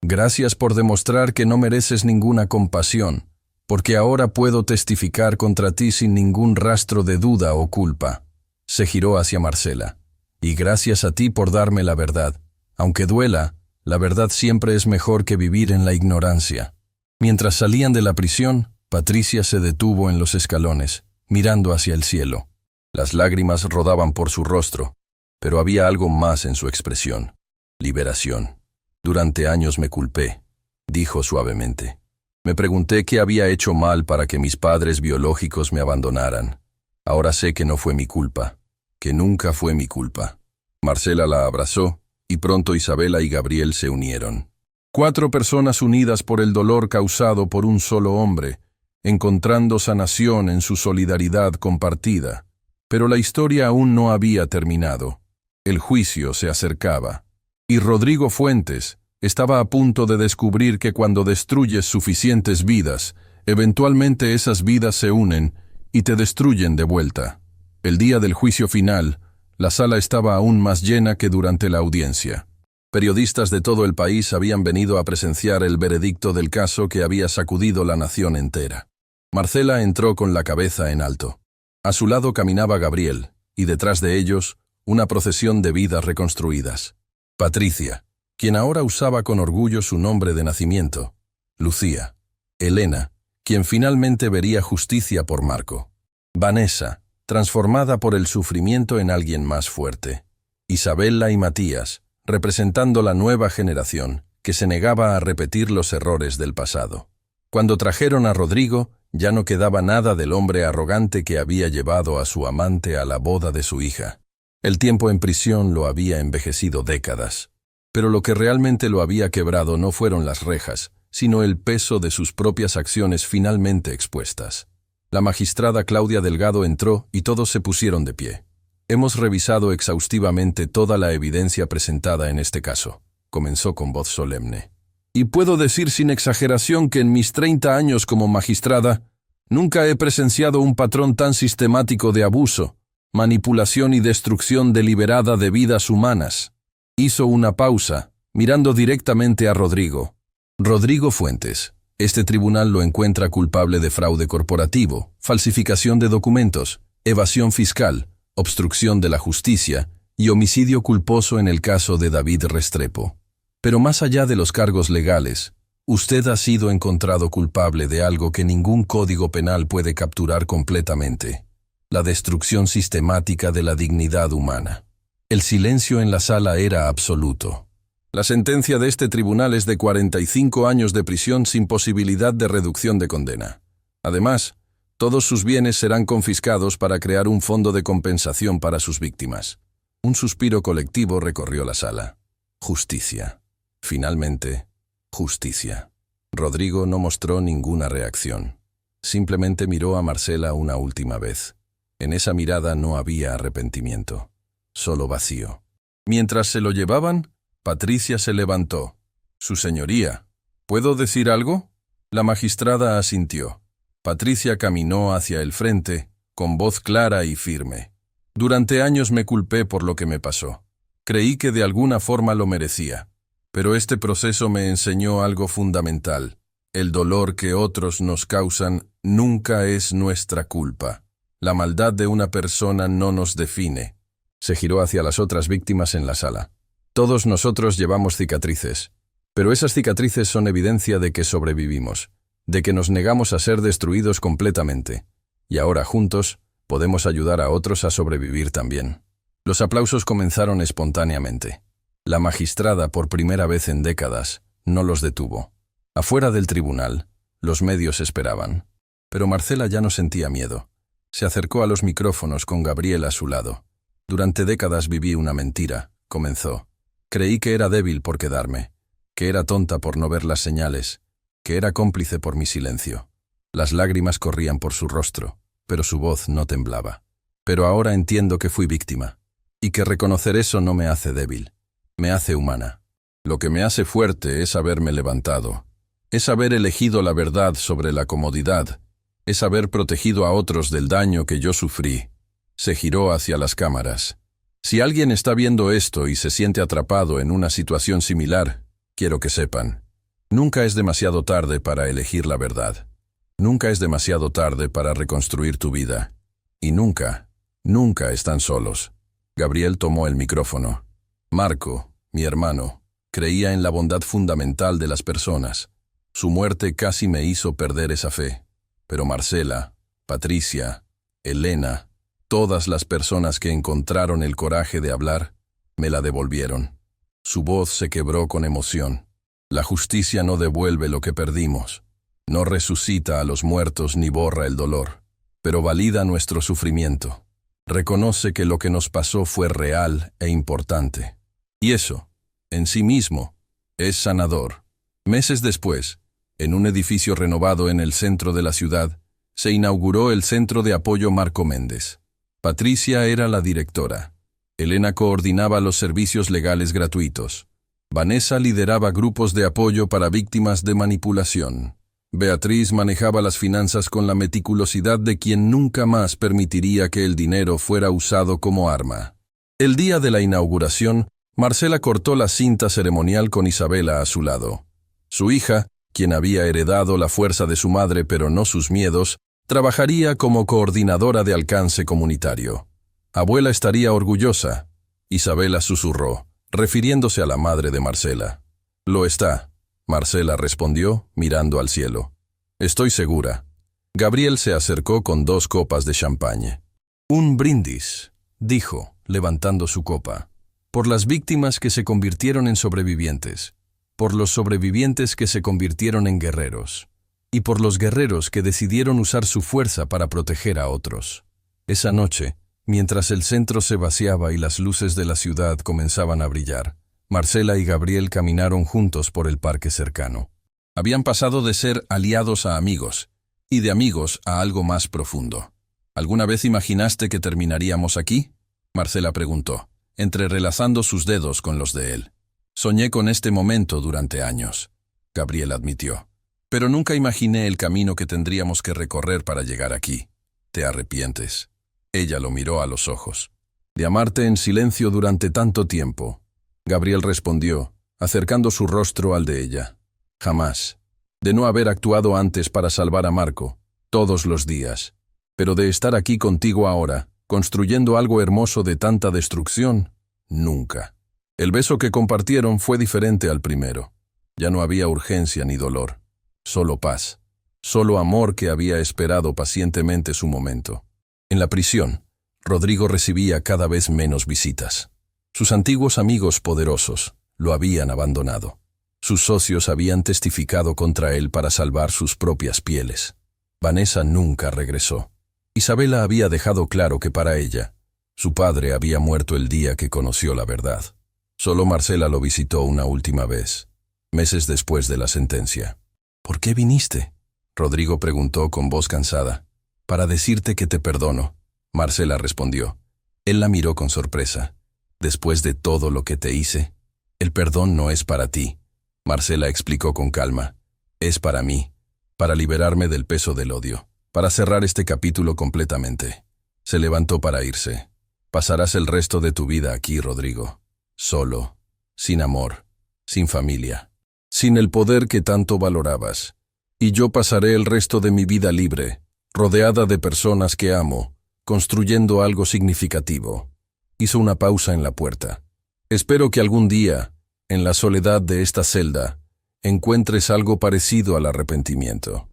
Gracias por demostrar que no mereces ninguna compasión, porque ahora puedo testificar contra ti sin ningún rastro de duda o culpa». Se giró hacia Marcela. «Y gracias a ti por darme la verdad. Aunque duela, la verdad siempre es mejor que vivir en la ignorancia». Mientras salían de la prisión, Patricia se detuvo en los escalones, mirando hacia el cielo. Las lágrimas rodaban por su rostro, pero había algo más en su expresión. Liberación. «Durante años me culpé», dijo suavemente. «Me pregunté qué había hecho mal para que mis padres biológicos me abandonaran. Ahora sé que no fue mi culpa, que nunca fue mi culpa». Marcela la abrazó, y pronto Isabela y Gabriel se unieron. 4 personas unidas por el dolor causado por un solo hombre, encontrando sanación en su solidaridad compartida. Pero la historia aún no había terminado. El juicio se acercaba. Y Rodrigo Fuentes estaba a punto de descubrir que cuando destruyes suficientes vidas, eventualmente esas vidas se unen y te destruyen de vuelta. El día del juicio final, la sala estaba aún más llena que durante la audiencia. Periodistas de todo el país habían venido a presenciar el veredicto del caso que había sacudido la nación entera. Marcela entró con la cabeza en alto. A su lado caminaba Gabriel, y detrás de ellos, una procesión de vidas reconstruidas. Patricia, quien ahora usaba con orgullo su nombre de nacimiento. Lucía. Elena, quien finalmente vería justicia por Marco. Vanessa, transformada por el sufrimiento en alguien más fuerte. Isabela y Matías, representando la nueva generación que se negaba a repetir los errores del pasado. Cuando trajeron a Rodrigo, ya no quedaba nada del hombre arrogante que había llevado a su amante a la boda de su hija. El tiempo en prisión lo había envejecido décadas. Pero lo que realmente lo había quebrado no fueron las rejas, sino el peso de sus propias acciones finalmente expuestas. La magistrada Claudia Delgado entró y todos se pusieron de pie. Hemos revisado exhaustivamente toda la evidencia presentada en este caso, comenzó con voz solemne. Y puedo decir sin exageración que en mis 30 años como magistrada, nunca he presenciado un patrón tan sistemático de abuso, manipulación y destrucción deliberada de vidas humanas. Hizo una pausa, mirando directamente a Rodrigo. Rodrigo Fuentes. Este tribunal lo encuentra culpable de fraude corporativo, falsificación de documentos, evasión fiscal, obstrucción de la justicia y homicidio culposo en el caso de David Restrepo. Pero más allá de los cargos legales, usted ha sido encontrado culpable de algo que ningún código penal puede capturar completamente: la destrucción sistemática de la dignidad humana. El silencio en la sala era absoluto. La sentencia de este tribunal es de 45 años de prisión sin posibilidad de reducción de condena. Además, todos sus bienes serán confiscados para crear un fondo de compensación para sus víctimas. Un suspiro colectivo recorrió la sala. Justicia. Finalmente, justicia. Rodrigo no mostró ninguna reacción. Simplemente miró a Marcela una última vez. En esa mirada no había arrepentimiento, solo vacío. Mientras se lo llevaban, Patricia se levantó. «Su señoría, ¿puedo decir algo?». La magistrada asintió. Patricia caminó hacia el frente, con voz clara y firme. «Durante años me culpé por lo que me pasó. Creí que de alguna forma lo merecía. Pero este proceso me enseñó algo fundamental. El dolor que otros nos causan nunca es nuestra culpa. La maldad de una persona no nos define». Se giró hacia las otras víctimas en la sala. «Todos nosotros llevamos cicatrices, pero esas cicatrices son evidencia de que sobrevivimos, de que nos negamos a ser destruidos completamente, y ahora juntos podemos ayudar a otros a sobrevivir también». Los aplausos comenzaron espontáneamente. La magistrada, por primera vez en décadas, no los detuvo. Afuera del tribunal, los medios esperaban. Pero Marcela ya no sentía miedo. Se acercó a los micrófonos con Gabriel a su lado. «Durante décadas viví una mentira», comenzó. «Creí que era débil por quedarme, que era tonta por no ver las señales, que era cómplice por mi silencio». Las lágrimas corrían por su rostro, pero su voz no temblaba. «Pero ahora entiendo que fui víctima, y que reconocer eso no me hace débil, me hace humana. Lo que me hace fuerte es haberme levantado, es haber elegido la verdad sobre la comodidad, es haber protegido a otros del daño que yo sufrí». Se giró hacia las cámaras. «Si alguien está viendo esto y se siente atrapado en una situación similar, quiero que sepan, nunca es demasiado tarde para elegir la verdad. Nunca es demasiado tarde para reconstruir tu vida. Y nunca, nunca están solos». Gabriel tomó el micrófono. «Marco, mi hermano, creía en la bondad fundamental de las personas. Su muerte casi me hizo perder esa fe. Pero Marcela, Patricia, Elena, todas las personas que encontraron el coraje de hablar, me la devolvieron». Su voz se quebró con emoción. «La justicia no devuelve lo que perdimos, no resucita a los muertos ni borra el dolor, pero valida nuestro sufrimiento. Reconoce que lo que nos pasó fue real e importante. Y eso, en sí mismo, es sanador». Meses después, en un edificio renovado en el centro de la ciudad, se inauguró el Centro de Apoyo Marco Méndez. Patricia era la directora. Elena coordinaba los servicios legales gratuitos. Vanessa lideraba grupos de apoyo para víctimas de manipulación. Beatriz manejaba las finanzas con la meticulosidad de quien nunca más permitiría que el dinero fuera usado como arma. El día de la inauguración, Marcela cortó la cinta ceremonial con Isabela a su lado. Su hija, quien había heredado la fuerza de su madre pero no sus miedos, trabajaría como coordinadora de alcance comunitario. «Abuela estaría orgullosa», Isabela susurró, refiriéndose a la madre de Marcela. «Lo está», Marcela respondió, mirando al cielo. «Estoy segura». Gabriel se acercó con 2 copas de champagne. «Un brindis», dijo, levantando su copa, «por las víctimas que se convirtieron en sobrevivientes, por los sobrevivientes que se convirtieron en guerreros, y por los guerreros que decidieron usar su fuerza para proteger a otros». Esa noche, mientras el centro se vaciaba y las luces de la ciudad comenzaban a brillar, Marcela y Gabriel caminaron juntos por el parque cercano. Habían pasado de ser aliados a amigos, y de amigos a algo más profundo. ¿Alguna vez imaginaste que terminaríamos aquí?, Marcela preguntó, entrelazando sus dedos con los de él. Soñé con este momento durante años, Gabriel admitió. Pero nunca imaginé el camino que tendríamos que recorrer para llegar aquí. ¿Te arrepientes? Ella lo miró a los ojos. De amarte en silencio durante tanto tiempo. Gabriel respondió, acercando su rostro al de ella. Jamás. De no haber actuado antes para salvar a Marco, todos los días. Pero de estar aquí contigo ahora, construyendo algo hermoso de tanta destrucción, nunca. El beso que compartieron fue diferente al primero. Ya no había urgencia ni dolor. Solo paz. Solo amor que había esperado pacientemente su momento. En la prisión, Rodrigo recibía cada vez menos visitas. Sus antiguos amigos poderosos lo habían abandonado. Sus socios habían testificado contra él para salvar sus propias pieles. Vanessa nunca regresó. Isabela había dejado claro que para ella, su padre había muerto el día que conoció la verdad. Solo Marcela lo visitó una última vez, meses después de la sentencia. ¿Por qué viniste?, Rodrigo preguntó con voz cansada. Para decirte que te perdono, Marcela respondió. Él la miró con sorpresa. Después de todo lo que te hice, el perdón no es para ti, Marcela explicó con calma. Es para mí, para liberarme del peso del odio, para cerrar este capítulo completamente. Se levantó para irse. Pasarás el resto de tu vida aquí, Rodrigo. Solo, sin amor, sin familia, sin el poder que tanto valorabas. Y yo pasaré el resto de mi vida libre, rodeada de personas que amo, construyendo algo significativo. Hizo una pausa en la puerta. Espero que algún día, en la soledad de esta celda, encuentres algo parecido al arrepentimiento.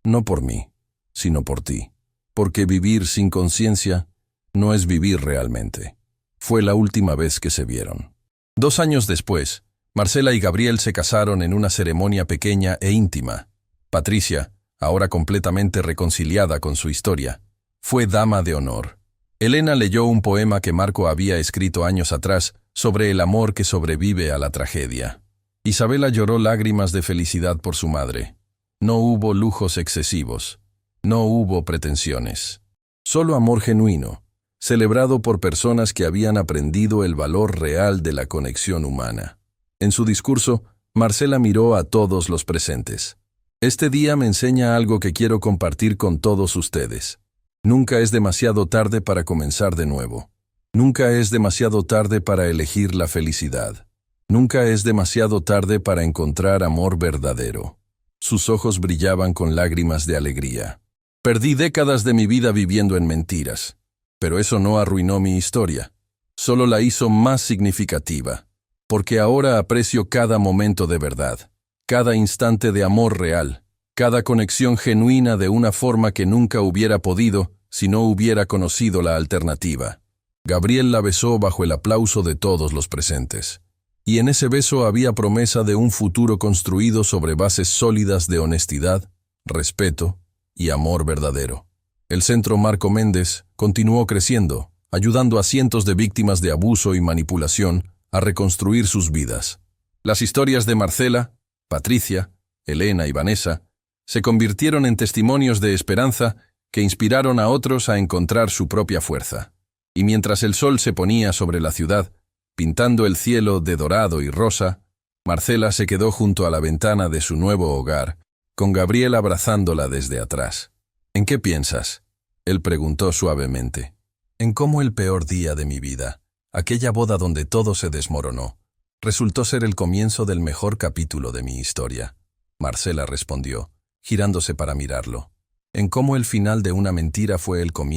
No por mí, sino por ti. Porque vivir sin conciencia no es vivir realmente. Fue la última vez que se vieron. 2 años después, Marcela y Gabriel se casaron en una ceremonia pequeña e íntima. Patricia, ahora completamente reconciliada con su historia, fue dama de honor. Elena leyó un poema que Marco había escrito años atrás sobre el amor que sobrevive a la tragedia. Isabela lloró lágrimas de felicidad por su madre. No hubo lujos excesivos. No hubo pretensiones. Solo amor genuino, celebrado por personas que habían aprendido el valor real de la conexión humana. En su discurso, Marcela miró a todos los presentes. Este día me enseña algo que quiero compartir con todos ustedes. Nunca es demasiado tarde para comenzar de nuevo. Nunca es demasiado tarde para elegir la felicidad. Nunca es demasiado tarde para encontrar amor verdadero. Sus ojos brillaban con lágrimas de alegría. Perdí décadas de mi vida viviendo en mentiras, pero eso no arruinó mi historia. Solo la hizo más significativa, porque ahora aprecio cada momento de verdad. Cada instante de amor real, cada conexión genuina de una forma que nunca hubiera podido si no hubiera conocido la alternativa. Gabriel la besó bajo el aplauso de todos los presentes. Y en ese beso había promesa de un futuro construido sobre bases sólidas de honestidad, respeto y amor verdadero. El Centro Marco Méndez continuó creciendo, ayudando a cientos de víctimas de abuso y manipulación a reconstruir sus vidas. Las historias de Marcela, Patricia, Elena y Vanessa se convirtieron en testimonios de esperanza que inspiraron a otros a encontrar su propia fuerza. Y mientras el sol se ponía sobre la ciudad, pintando el cielo de dorado y rosa, Marcela se quedó junto a la ventana de su nuevo hogar, con Gabriel abrazándola desde atrás. ¿En qué piensas?, él preguntó suavemente. En cómo el peor día de mi vida, aquella boda donde todo se desmoronó, resultó ser el comienzo del mejor capítulo de mi historia. Marcela respondió, girándose para mirarlo. En cómo el final de una mentira fue el comienzo